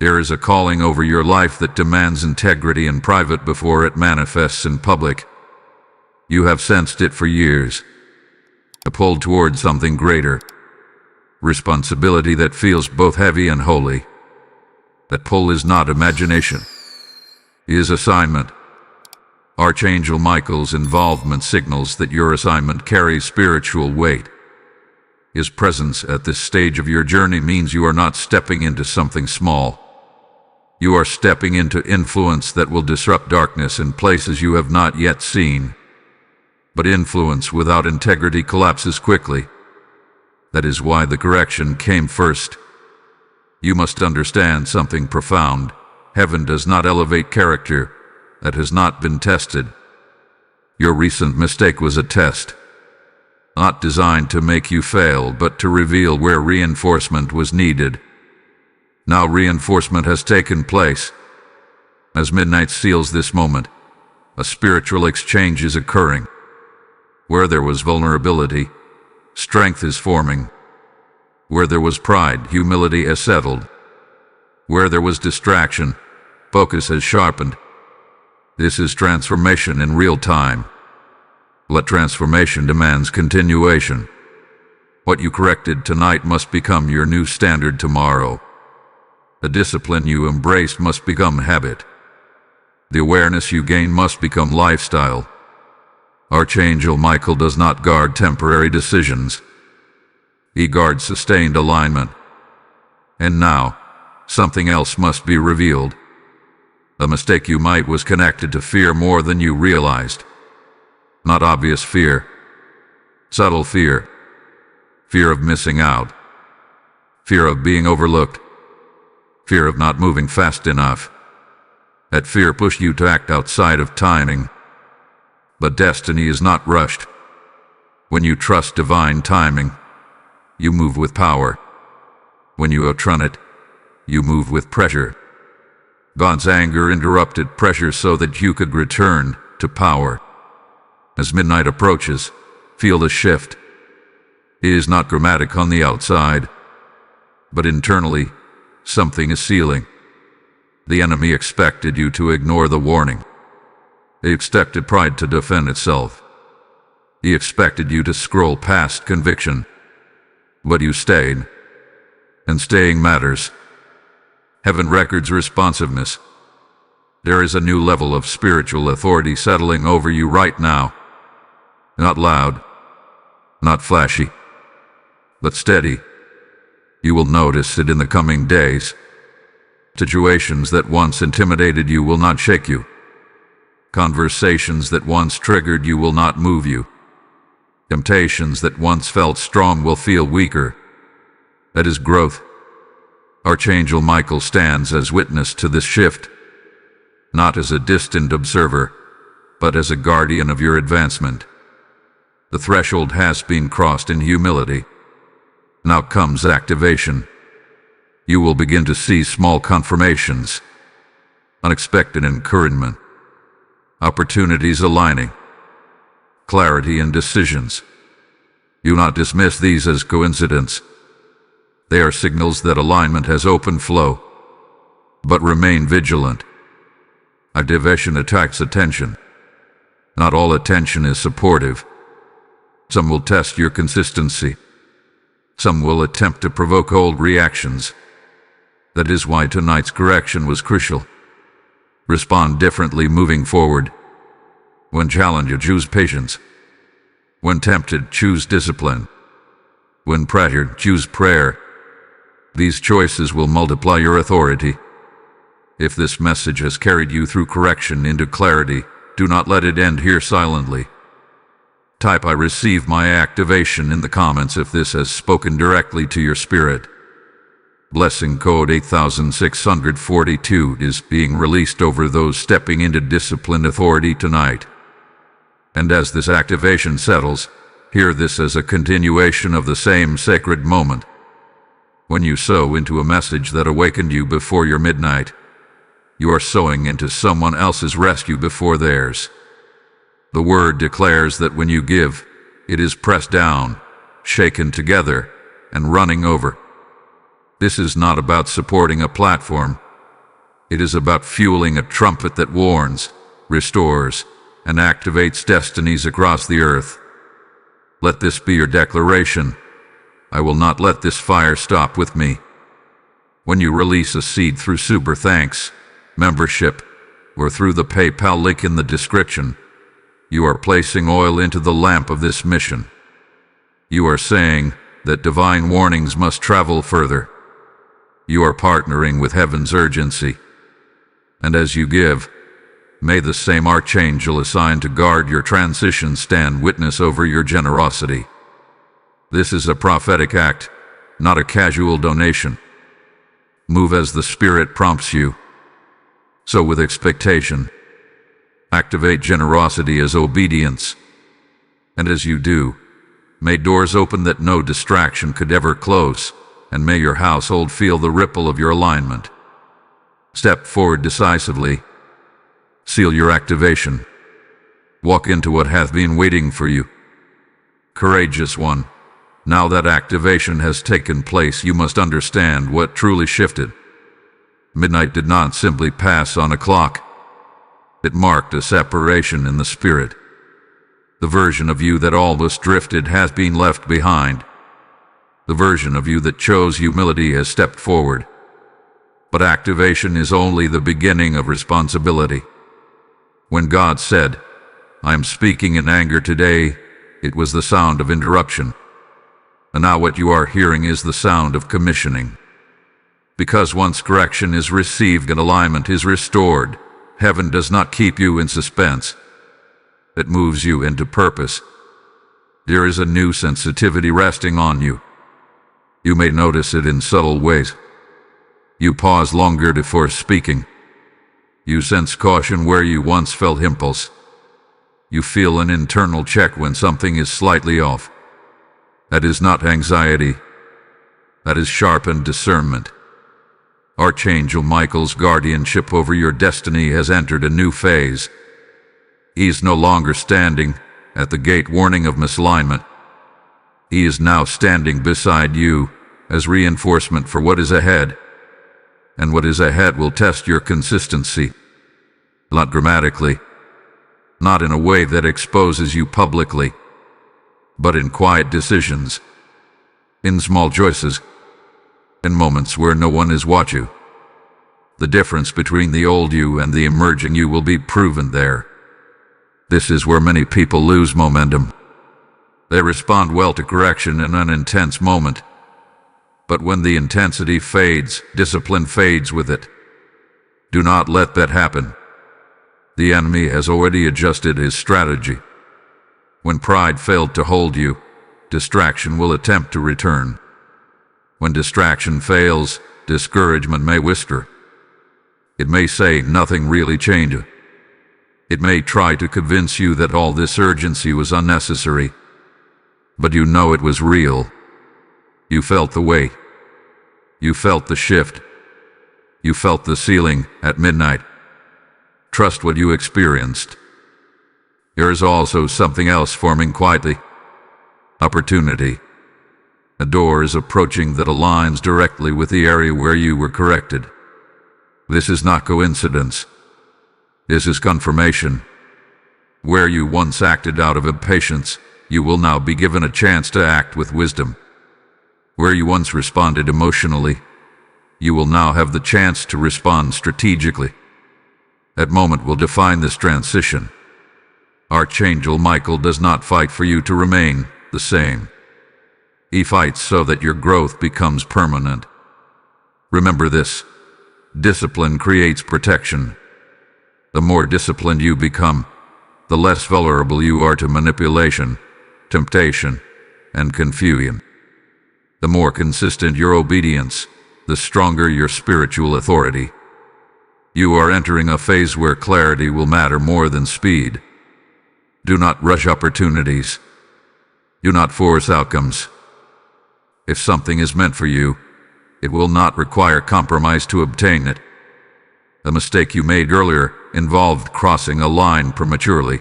There is a calling over your life that demands integrity in private before it manifests in public. You have sensed it for years. A pull toward something greater. Responsibility that feels both heavy and holy. That pull is not imagination. It is assignment. Archangel Michael's involvement signals that your assignment carries spiritual weight. His presence at this stage of your journey means you are not stepping into something small. You are stepping into influence that will disrupt darkness in places you have not yet seen. But influence without integrity collapses quickly. That is why the correction came first. You must understand something profound. Heaven does not elevate character that has not been tested. Your recent mistake was a test, not designed to make you fail, but to reveal where reinforcement was needed. Now reinforcement has taken place. As midnight seals this moment, a spiritual exchange is occurring. Where there was vulnerability, strength is forming. Where there was pride, humility has settled. Where there was distraction, focus has sharpened. This is transformation in real time. But transformation demands continuation. What you corrected tonight must become your new standard tomorrow. The discipline you embraced must become habit. The awareness you gain must become lifestyle. Archangel Michael does not guard temporary decisions. He guards sustained alignment. And now, something else must be revealed. The mistake you made was connected to fear more than you realized. Not obvious fear. Subtle fear. Fear of missing out. Fear of being overlooked. Fear of not moving fast enough. That fear pushed you to act outside of timing. But destiny is not rushed. When you trust divine timing, you move with power. When you outrun it, you move with pressure. God's anger interrupted pressure so that you could return to power. As midnight approaches, feel the shift. It is not dramatic on the outside, but internally, something is sealing. The enemy expected you to ignore the warning. He expected pride to defend itself. He expected you to scroll past conviction. But you stayed. And staying matters. Heaven records responsiveness. There is a new level of spiritual authority settling over you right now. Not loud, not flashy, but steady. You will notice it in the coming days. Situations that once intimidated you will not shake you. Conversations that once triggered you will not move you. Temptations that once felt strong will feel weaker. That is growth. Archangel Michael stands as witness to this shift, not as a distant observer, but as a guardian of your advancement. The threshold has been crossed in humility. Now comes activation. You will begin to see small confirmations, unexpected encouragement, opportunities aligning, clarity in decisions. Do not dismiss these as coincidence. They are signals that alignment has open flow. But remain vigilant. Activation attacks attention. Not all attention is supportive. Some will test your consistency. Some will attempt to provoke old reactions. That is why tonight's correction was crucial. Respond differently moving forward. When challenged, choose patience. When tempted, choose discipline. When pressured, choose prayer. These choices will multiply your authority. If this message has carried you through correction into clarity, do not let it end here silently. Type "I receive my activation" in the comments if this has spoken directly to your spirit. Blessing code 8642 is being released over those stepping into disciplined authority tonight. And as this activation settles, hear this as a continuation of the same sacred moment. When you sow into a message that awakened you before your midnight, you are sowing into someone else's rescue before theirs. The word declares that when you give, it is pressed down, shaken together, and running over. This is not about supporting a platform. It is about fueling a trumpet that warns, restores, and activates destinies across the earth. Let this be your declaration. I will not let this fire stop with me. When you release a seed through Super Thanks, membership, or through the PayPal link in the description, you are placing oil into the lamp of this mission. You are saying that divine warnings must travel further. You are partnering with heaven's urgency. And as you give, may the same archangel assigned to guard your transition stand witness over your generosity. This is a prophetic act, not a casual donation. Move as the Spirit prompts you. So with expectation, activate generosity as obedience. And as you do, may doors open that no distraction could ever close, and may your household feel the ripple of your alignment. Step forward decisively. Seal your activation. Walk into what hath been waiting for you. Courageous one, now that activation has taken place, you must understand what truly shifted. Midnight did not simply pass on a clock. It marked a separation in the spirit. The version of you that almost drifted has been left behind. The version of you that chose humility has stepped forward. But activation is only the beginning of responsibility. When God said, I am speaking in anger today, it was the sound of interruption. And now what you are hearing is the sound of commissioning. Because once correction is received and alignment is restored, heaven does not keep you in suspense. It moves you into purpose. There is a new sensitivity resting on you. You may notice it in subtle ways. You pause longer before speaking. You sense caution where you once felt impulse. You feel an internal check when something is slightly off. That is not anxiety. That is sharpened discernment. Archangel Michael's guardianship over your destiny has entered a new phase. He is no longer standing at the gate warning of misalignment. He is now standing beside you as reinforcement for what is ahead. And what is ahead will test your consistency. Not dramatically, not in a way that exposes you publicly, but in quiet decisions, in small choices, in moments where no one is watching. The difference between the old you and the emerging you will be proven there. This is where many people lose momentum. They respond well to correction in an intense moment. But when the intensity fades, discipline fades with it. Do not let that happen. The enemy has already adjusted his strategy. When pride failed to hold you, distraction will attempt to return. When distraction fails, discouragement may whisper. It may say nothing really changed. It may try to convince you that all this urgency was unnecessary. But you know it was real. You felt the weight. You felt the shift. You felt the ceiling at midnight. Trust what you experienced. There is also something else forming quietly. Opportunity. A door is approaching that aligns directly with the area where you were corrected. This is not coincidence. This is confirmation. Where you once acted out of impatience, you will now be given a chance to act with wisdom. Where you once responded emotionally, you will now have the chance to respond strategically. That moment will define this transition. Archangel Michael does not fight for you to remain the same. He fights so that your growth becomes permanent. Remember this. Discipline creates protection. The more disciplined you become, the less vulnerable you are to manipulation, temptation, and confusion. The more consistent your obedience, the stronger your spiritual authority. You are entering a phase where clarity will matter more than speed. Do not rush opportunities. Do not force outcomes. If something is meant for you, it will not require compromise to obtain it. The mistake you made earlier involved crossing a line prematurely.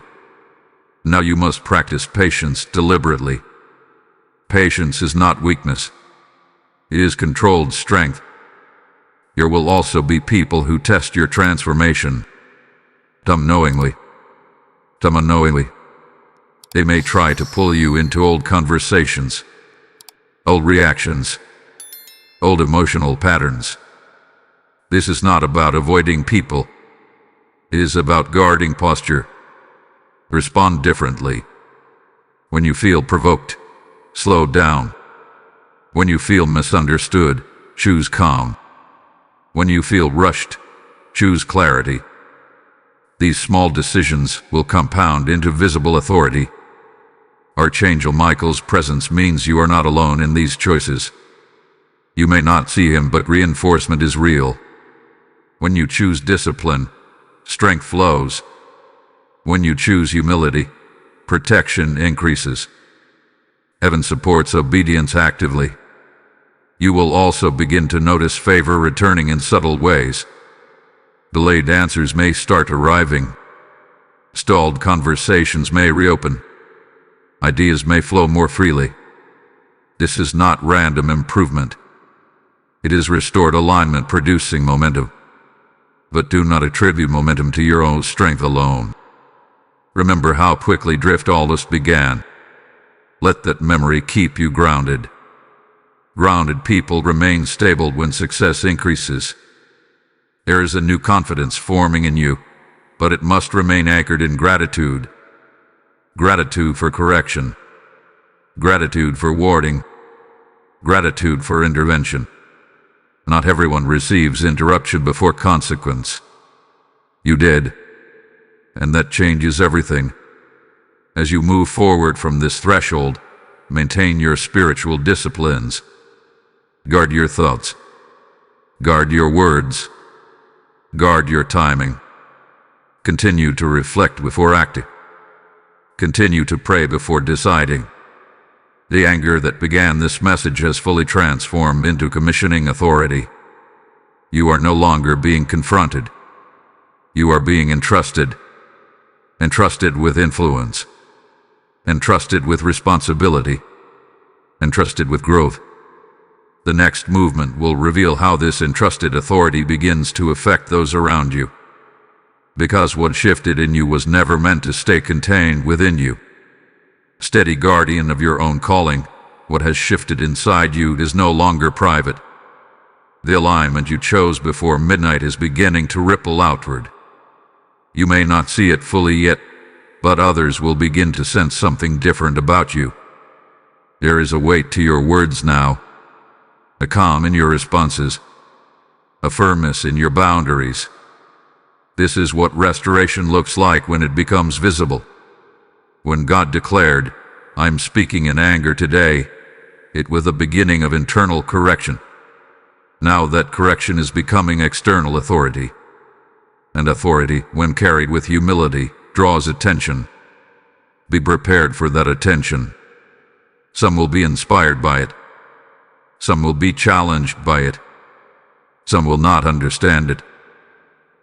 Now you must practice patience deliberately. Patience is not weakness. It is controlled strength. There will also be people who test your transformation. Unknowingly. They may try to pull you into old conversations, old reactions, old emotional patterns. This is not about avoiding people. It is about guarding posture. Respond differently. When you feel provoked, slow down. When you feel misunderstood, choose calm. When you feel rushed, choose clarity. These small decisions will compound into visible authority. Archangel Michael's presence means you are not alone in these choices. You may not see him, but reinforcement is real. When you choose discipline, strength flows. When you choose humility, protection increases. Heaven supports obedience actively. You will also begin to notice favor returning in subtle ways. Delayed answers may start arriving. Stalled conversations may reopen. Ideas may flow more freely. This is not random improvement. It is restored alignment producing momentum. But do not attribute momentum to your own strength alone. Remember how quickly drift all this began. Let that memory keep you grounded. Grounded people remain stable when success increases. There is a new confidence forming in you, but it must remain anchored in gratitude. Gratitude for correction. Gratitude for warning. Gratitude for intervention. Not everyone receives interruption before consequence. You did, and that changes everything. As you move forward from this threshold, maintain your spiritual disciplines. Guard your thoughts. Guard your words. Guard your timing. Continue to reflect before acting. Continue to pray before deciding. The anger that began this message has fully transformed into commissioning authority. You are no longer being confronted. You are being entrusted. Entrusted with influence. Entrusted with responsibility. Entrusted with growth. The next movement will reveal how this entrusted authority begins to affect those around you. Because what shifted in you was never meant to stay contained within you. Steady guardian of your own calling, what has shifted inside you is no longer private. The alignment you chose before midnight is beginning to ripple outward. You may not see it fully yet, but others will begin to sense something different about you. There is a weight to your words now, a calm in your responses, a firmness in your boundaries. This is what restoration looks like when it becomes visible. When God declared, "I'm speaking in anger today," it was the beginning of internal correction. Now that correction is becoming external authority. And authority, when carried with humility, draws attention. Be prepared for that attention. Some will be inspired by it. Some will be challenged by it. Some will not understand it.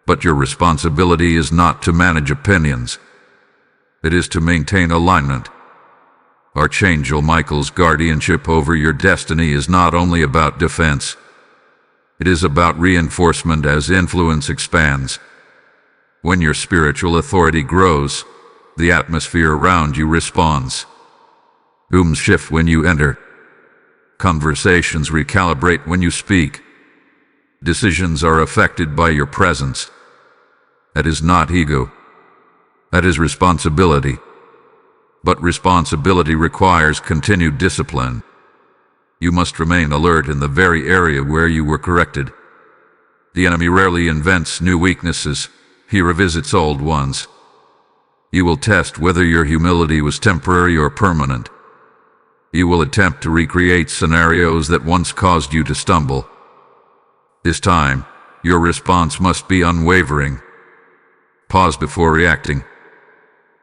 But your responsibility is not to manage opinions. It is to maintain alignment. Archangel Michael's guardianship over your destiny is not only about defense. It is about reinforcement as influence expands. When your spiritual authority grows, the atmosphere around you responds. Rooms shift when you enter. Conversations recalibrate when you speak. Decisions are affected by your presence. That is not ego. That is responsibility. But responsibility requires continued discipline. You must remain alert in the very area where you were corrected. The enemy rarely invents new weaknesses. He revisits old ones. You will test whether your humility was temporary or permanent. You will attempt to recreate scenarios that once caused you to stumble. This time, your response must be unwavering. Pause before reacting.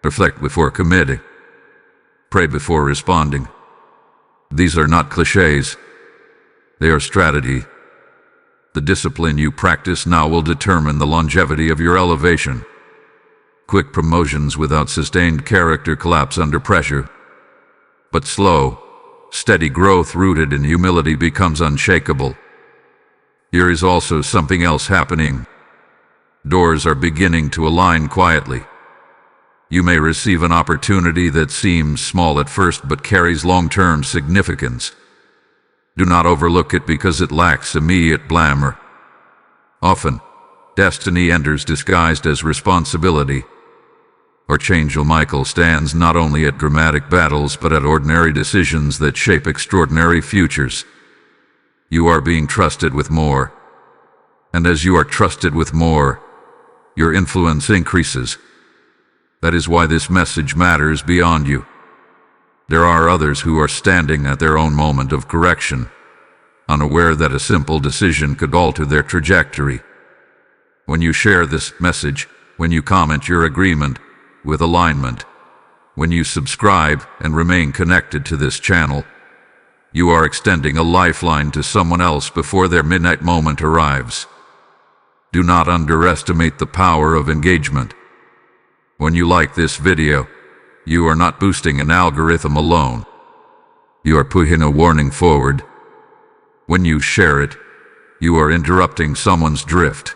Reflect before committing. Pray before responding. These are not cliches. They are strategy. The discipline you practice now will determine the longevity of your elevation. Quick promotions without sustained character collapse under pressure. But slow, steady growth rooted in humility becomes unshakable. Here is also something else happening. Doors are beginning to align quietly. You may receive an opportunity that seems small at first but carries long-term significance. Do not overlook it because it lacks immediate glamour. Often, destiny enters disguised as responsibility. Archangel Michael stands not only at dramatic battles but at ordinary decisions that shape extraordinary futures. You are being trusted with more. And as you are trusted with more, your influence increases. That is why this message matters beyond you. There are others who are standing at their own moment of correction, unaware that a simple decision could alter their trajectory. When you share this message, when you comment your agreement with alignment, when you subscribe and remain connected to this channel, you are extending a lifeline to someone else before their midnight moment arrives. Do not underestimate the power of engagement. When you like this video, you are not boosting an algorithm alone. You are pushing a warning forward. When you share it, you are interrupting someone's drift.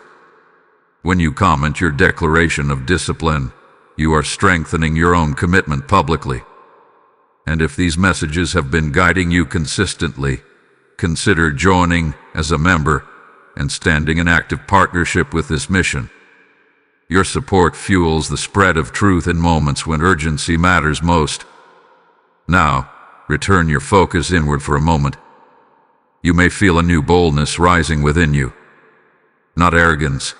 When you comment your declaration of discipline, you are strengthening your own commitment publicly. And if these messages have been guiding you consistently, consider joining as a member and standing in active partnership with this mission. Your support fuels the spread of truth in moments when urgency matters most. Now, return your focus inward for a moment. You may feel a new boldness rising within you. Not arrogance,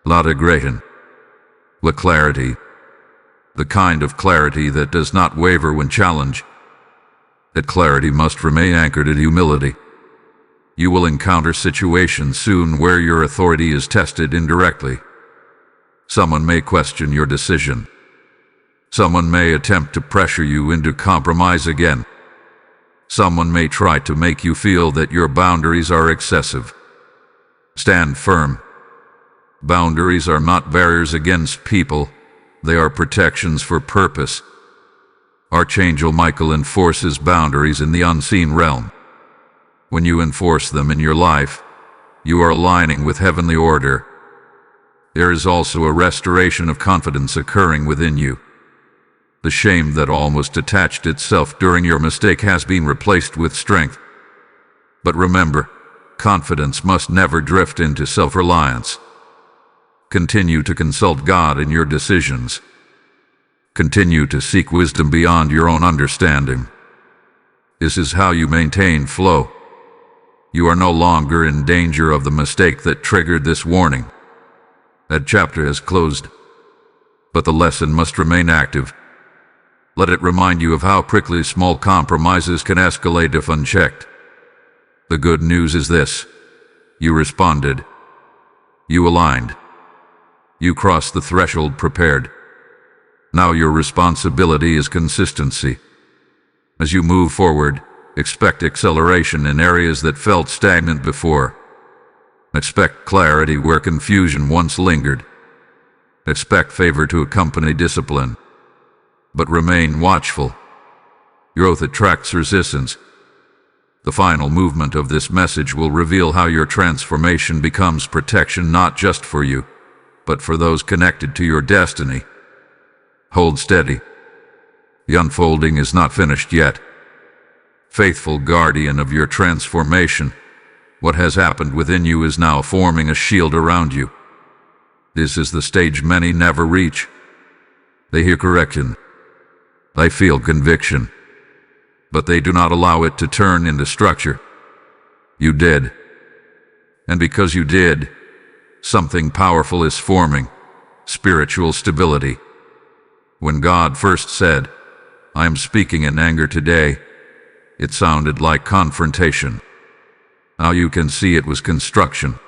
not aggression, but clarity. The kind of clarity that does not waver when challenged. That clarity must remain anchored in humility. You will encounter situations soon where your authority is tested indirectly. Someone may question your decision. Someone may attempt to pressure you into compromise again. Someone may try to make you feel that your boundaries are excessive. Stand firm. Boundaries are not barriers against people, they are protections for purpose. Archangel Michael enforces boundaries in the unseen realm. When you enforce them in your life, you are aligning with heavenly order. There is also a restoration of confidence occurring within you. The shame that almost attached itself during your mistake has been replaced with strength. But remember, confidence must never drift into self-reliance. Continue to consult God in your decisions. Continue to seek wisdom beyond your own understanding. This is how you maintain flow. You are no longer in danger of the mistake that triggered this warning. That chapter has closed, but the lesson must remain active. Let it remind you of how quickly small compromises can escalate if unchecked. The good news is this: you responded. You aligned. You crossed the threshold prepared. Now your responsibility is consistency. As you move forward, expect acceleration in areas that felt stagnant before. Expect clarity where confusion once lingered. Expect favor to accompany discipline. But remain watchful. Growth attracts resistance. The final movement of this message will reveal how your transformation becomes protection not just for you, but for those connected to your destiny. Hold steady. The unfolding is not finished yet. Faithful guardian of your transformation, what has happened within you is now forming a shield around you. This is the stage many never reach. They hear correction. They feel conviction. But they do not allow it to turn into structure. You did. And because you did, something powerful is forming: spiritual stability. When God first said, "I am speaking in anger today," it sounded like confrontation. Now you can see it was construction.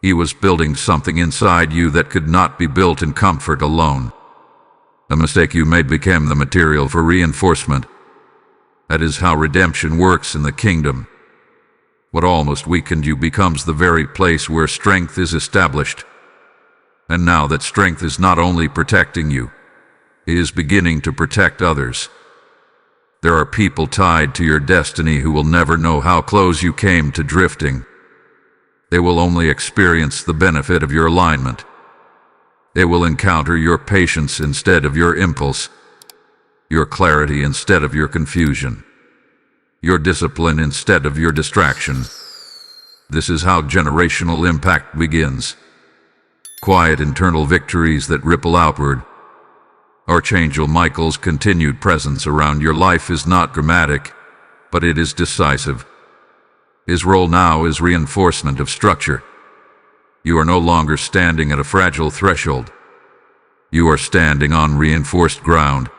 He was building something inside you that could not be built in comfort alone. The mistake you made became the material for reinforcement. That is how redemption works in the kingdom. What almost weakened you becomes the very place where strength is established. And now that strength is not only protecting you, it is beginning to protect others. There are people tied to your destiny who will never know how close you came to drifting. They will only experience the benefit of your alignment. They will encounter your patience instead of your impulse, your clarity instead of your confusion, your discipline instead of your distraction. This is how generational impact begins. Quiet internal victories that ripple outward. Archangel Michael's continued presence around your life is not dramatic, but it is decisive. His role now is reinforcement of structure. You are no longer standing at a fragile threshold. You are standing on reinforced ground.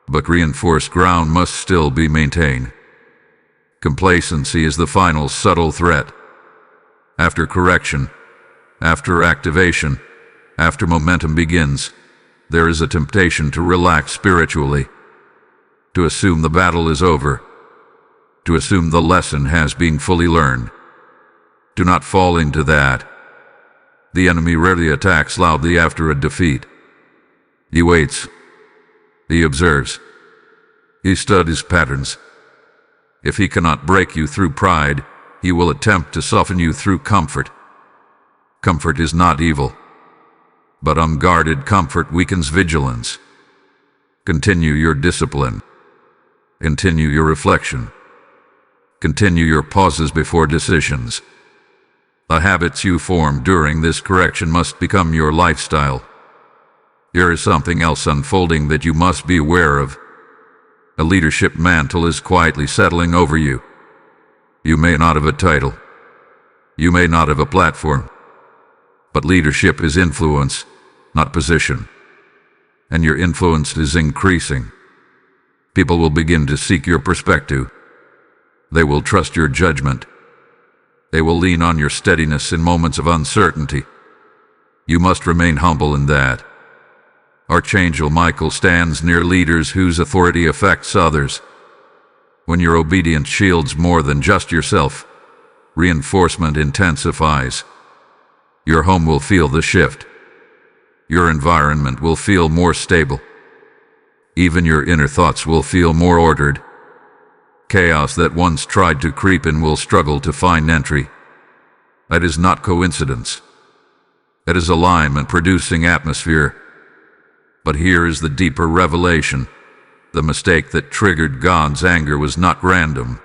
But reinforced ground must still be maintained. Complacency is the final subtle threat. After correction, after activation, after momentum begins, there is a temptation to relax spiritually, to assume the battle is over, to assume the lesson has been fully learned. Do not fall into that. The enemy rarely attacks loudly after a defeat. He waits. He observes. He studies patterns. If he cannot break you through pride, he will attempt to soften you through comfort. Comfort is not evil, but unguarded comfort weakens vigilance. Continue your discipline. Continue your reflection. Continue your pauses before decisions. The habits you form during this correction must become your lifestyle. There is something else unfolding that you must be aware of. A leadership mantle is quietly settling over you. You may not have a title. You may not have a platform. But leadership is influence, not position. And your influence is increasing. People will begin to seek your perspective. They will trust your judgment. They will lean on your steadiness in moments of uncertainty. You must remain humble in that. Archangel Michael stands near leaders whose authority affects others. When your obedience shields more than just yourself, reinforcement intensifies. Your home will feel the shift. Your environment will feel more stable. Even your inner thoughts will feel more ordered. Chaos that once tried to creep in will struggle to find entry. That is not coincidence. That is alignment producing atmosphere. But here is the deeper revelation. The mistake that triggered God's anger was not random.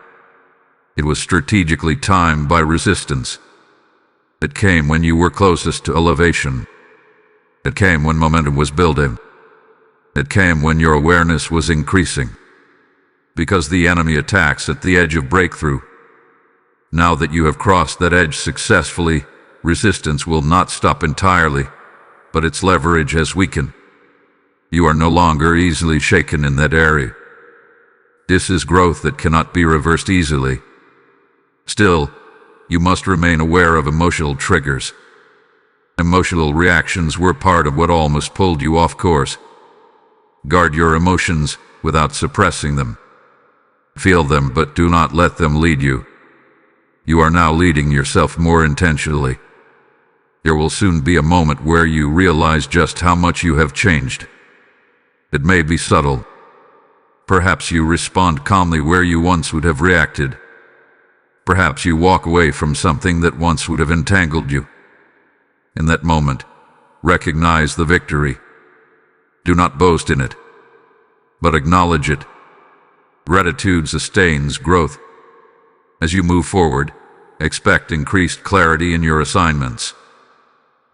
It was strategically timed by resistance. It came when you were closest to elevation. It came when momentum was building. It came when your awareness was increasing. Because the enemy attacks at the edge of breakthrough. Now that you have crossed that edge successfully, resistance will not stop entirely, but its leverage has weakened. You are no longer easily shaken in that area. This is growth that cannot be reversed easily. Still, you must remain aware of emotional triggers. Emotional reactions were part of what almost pulled you off course. Guard your emotions without suppressing them. Feel them, but do not let them lead you. You are now leading yourself more intentionally. There will soon be a moment where you realize just how much you have changed. It may be subtle. Perhaps you respond calmly where you once would have reacted. Perhaps you walk away from something that once would have entangled you. In that moment, recognize the victory. Do not boast in it, but acknowledge it. Gratitude sustains growth. As you move forward, expect increased clarity in your assignments.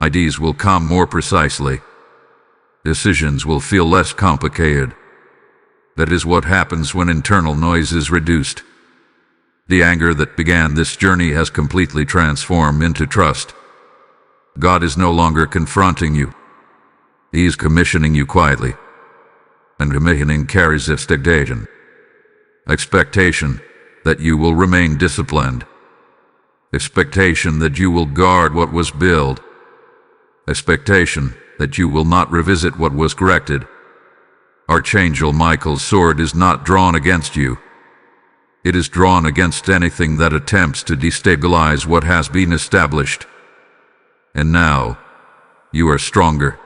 Ideas will come more precisely. Decisions will feel less complicated. That is what happens when internal noise is reduced. The anger that began this journey has completely transformed into trust. God is no longer confronting you. He is commissioning you quietly. And commissioning carries expectation. Expectation that you will remain disciplined. Expectation that you will guard what was built. Expectation that you will not revisit what was corrected. Archangel Michael's sword is not drawn against you. It is drawn against anything that attempts to destabilize what has been established. And now, you are stronger.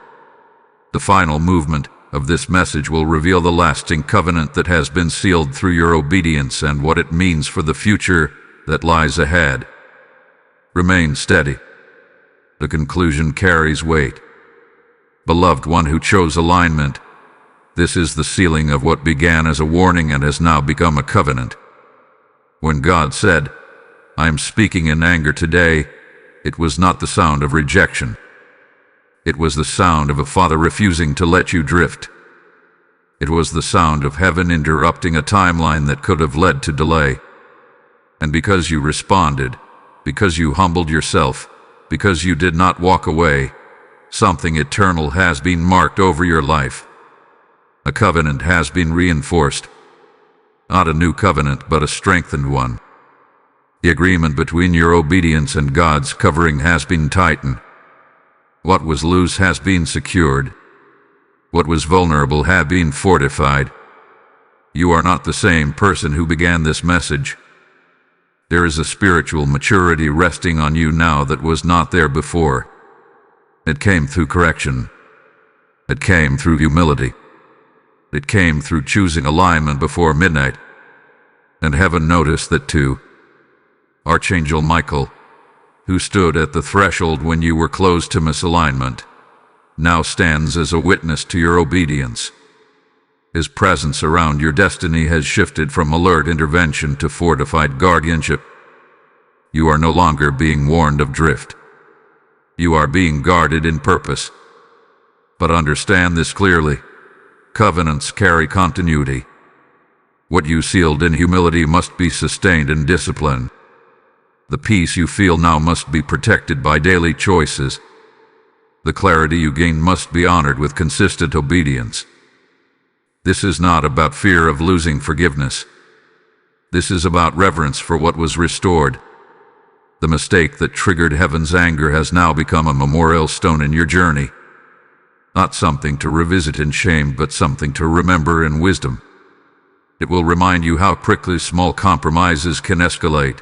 The final movement, of this message will reveal the lasting covenant that has been sealed through your obedience and what it means for the future that lies ahead. Remain steady. The conclusion carries weight. Beloved one who chose alignment, this is the sealing of what began as a warning and has now become a covenant. When God said, "I am speaking in anger today," it was not the sound of rejection. It was the sound of a father refusing to let you drift. It was the sound of heaven interrupting a timeline that could have led to delay. And because you responded, because you humbled yourself, because you did not walk away, something eternal has been marked over your life. A covenant has been reinforced. Not a new covenant, but a strengthened one. The agreement between your obedience and God's covering has been tightened. What was loose has been secured. What was vulnerable has been fortified. You are not the same person who began this message. There is a spiritual maturity resting on you now that was not there before. It came through correction. It came through humility. It came through choosing alignment before midnight. And heaven noticed that too. Archangel Michael, who stood at the threshold when you were close to misalignment, now stands as a witness to your obedience. His presence around your destiny has shifted from alert intervention to fortified guardianship. You are no longer being warned of drift. You are being guarded in purpose. But understand this clearly. Covenants carry continuity. What you sealed in humility must be sustained in discipline. The peace you feel now must be protected by daily choices. The clarity you gain must be honored with consistent obedience. This is not about fear of losing forgiveness. This is about reverence for what was restored. The mistake that triggered heaven's anger has now become a memorial stone in your journey. Not something to revisit in shame, but something to remember in wisdom. It will remind you how quickly small compromises can escalate.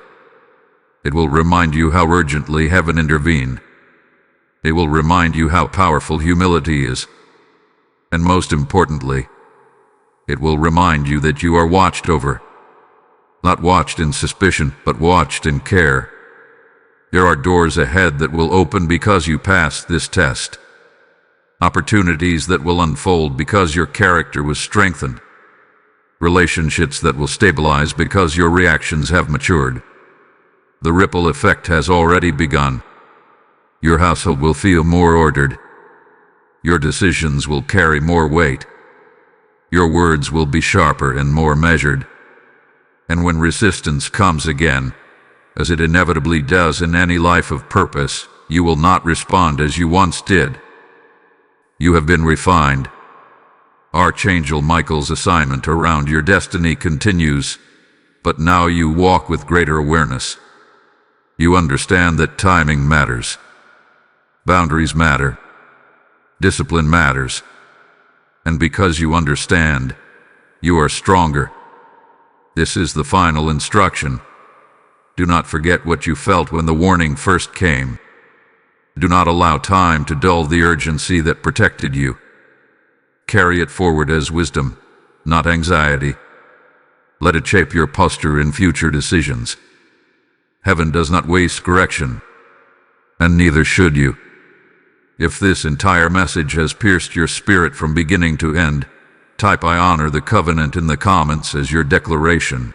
It will remind you how urgently heaven intervened. It will remind you how powerful humility is. And most importantly, it will remind you that you are watched over. Not watched in suspicion, but watched in care. There are doors ahead that will open because you passed this test. Opportunities that will unfold because your character was strengthened. Relationships that will stabilize because your reactions have matured. The ripple effect has already begun. Your household will feel more ordered. Your decisions will carry more weight. Your words will be sharper and more measured. And when resistance comes again, as it inevitably does in any life of purpose, you will not respond as you once did. You have been refined. Archangel Michael's assignment around your destiny continues, but now you walk with greater awareness. You understand that timing matters. Boundaries matter. Discipline matters. And because you understand, you are stronger. This is the final instruction. Do not forget what you felt when the warning first came. Do not allow time to dull the urgency that protected you. Carry it forward as wisdom, not anxiety. Let it shape your posture in future decisions. Heaven does not waste correction, and neither should you. If this entire message has pierced your spirit from beginning to end, type "I honor the covenant" in the comments as your declaration.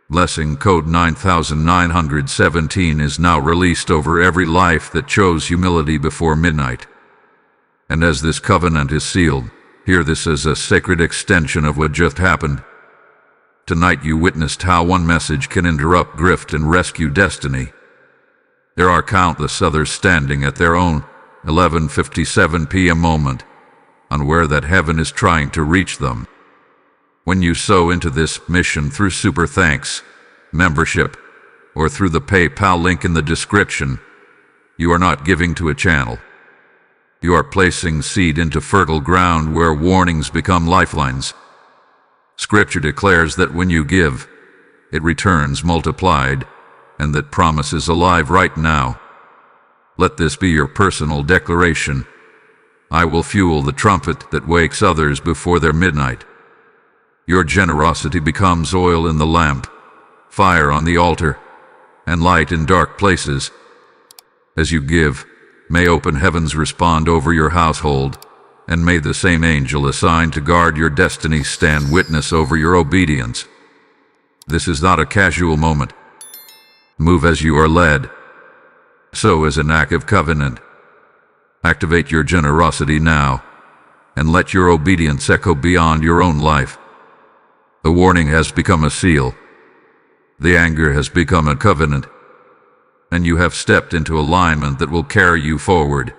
Blessing code 9917 is now released over every life that chose humility before midnight. And as this covenant is sealed, hear this as a sacred extension of what just happened. Tonight you witnessed how one message can interrupt drift and rescue destiny. There are countless others standing at their own 11:57 p.m. moment, unaware that heaven is trying to reach them. When you sow into this mission through Super Thanks, membership, or through the PayPal link in the description, you are not giving to a channel. You are placing seed into fertile ground where warnings become lifelines. Scripture declares that when you give, it returns multiplied, and that promise is alive right now. Let this be your personal declaration. I will fuel the trumpet that wakes others before their midnight. Your generosity becomes oil in the lamp, fire on the altar, and light in dark places. As you give, may open heavens respond over your household, and may the same angel assigned to guard your destiny stand witness over your obedience. This is not a casual moment. Move as you are led. So as an act of covenant. Activate your generosity now, and let your obedience echo beyond your own life. The warning has become a seal. The anger has become a covenant, and you have stepped into alignment that will carry you forward.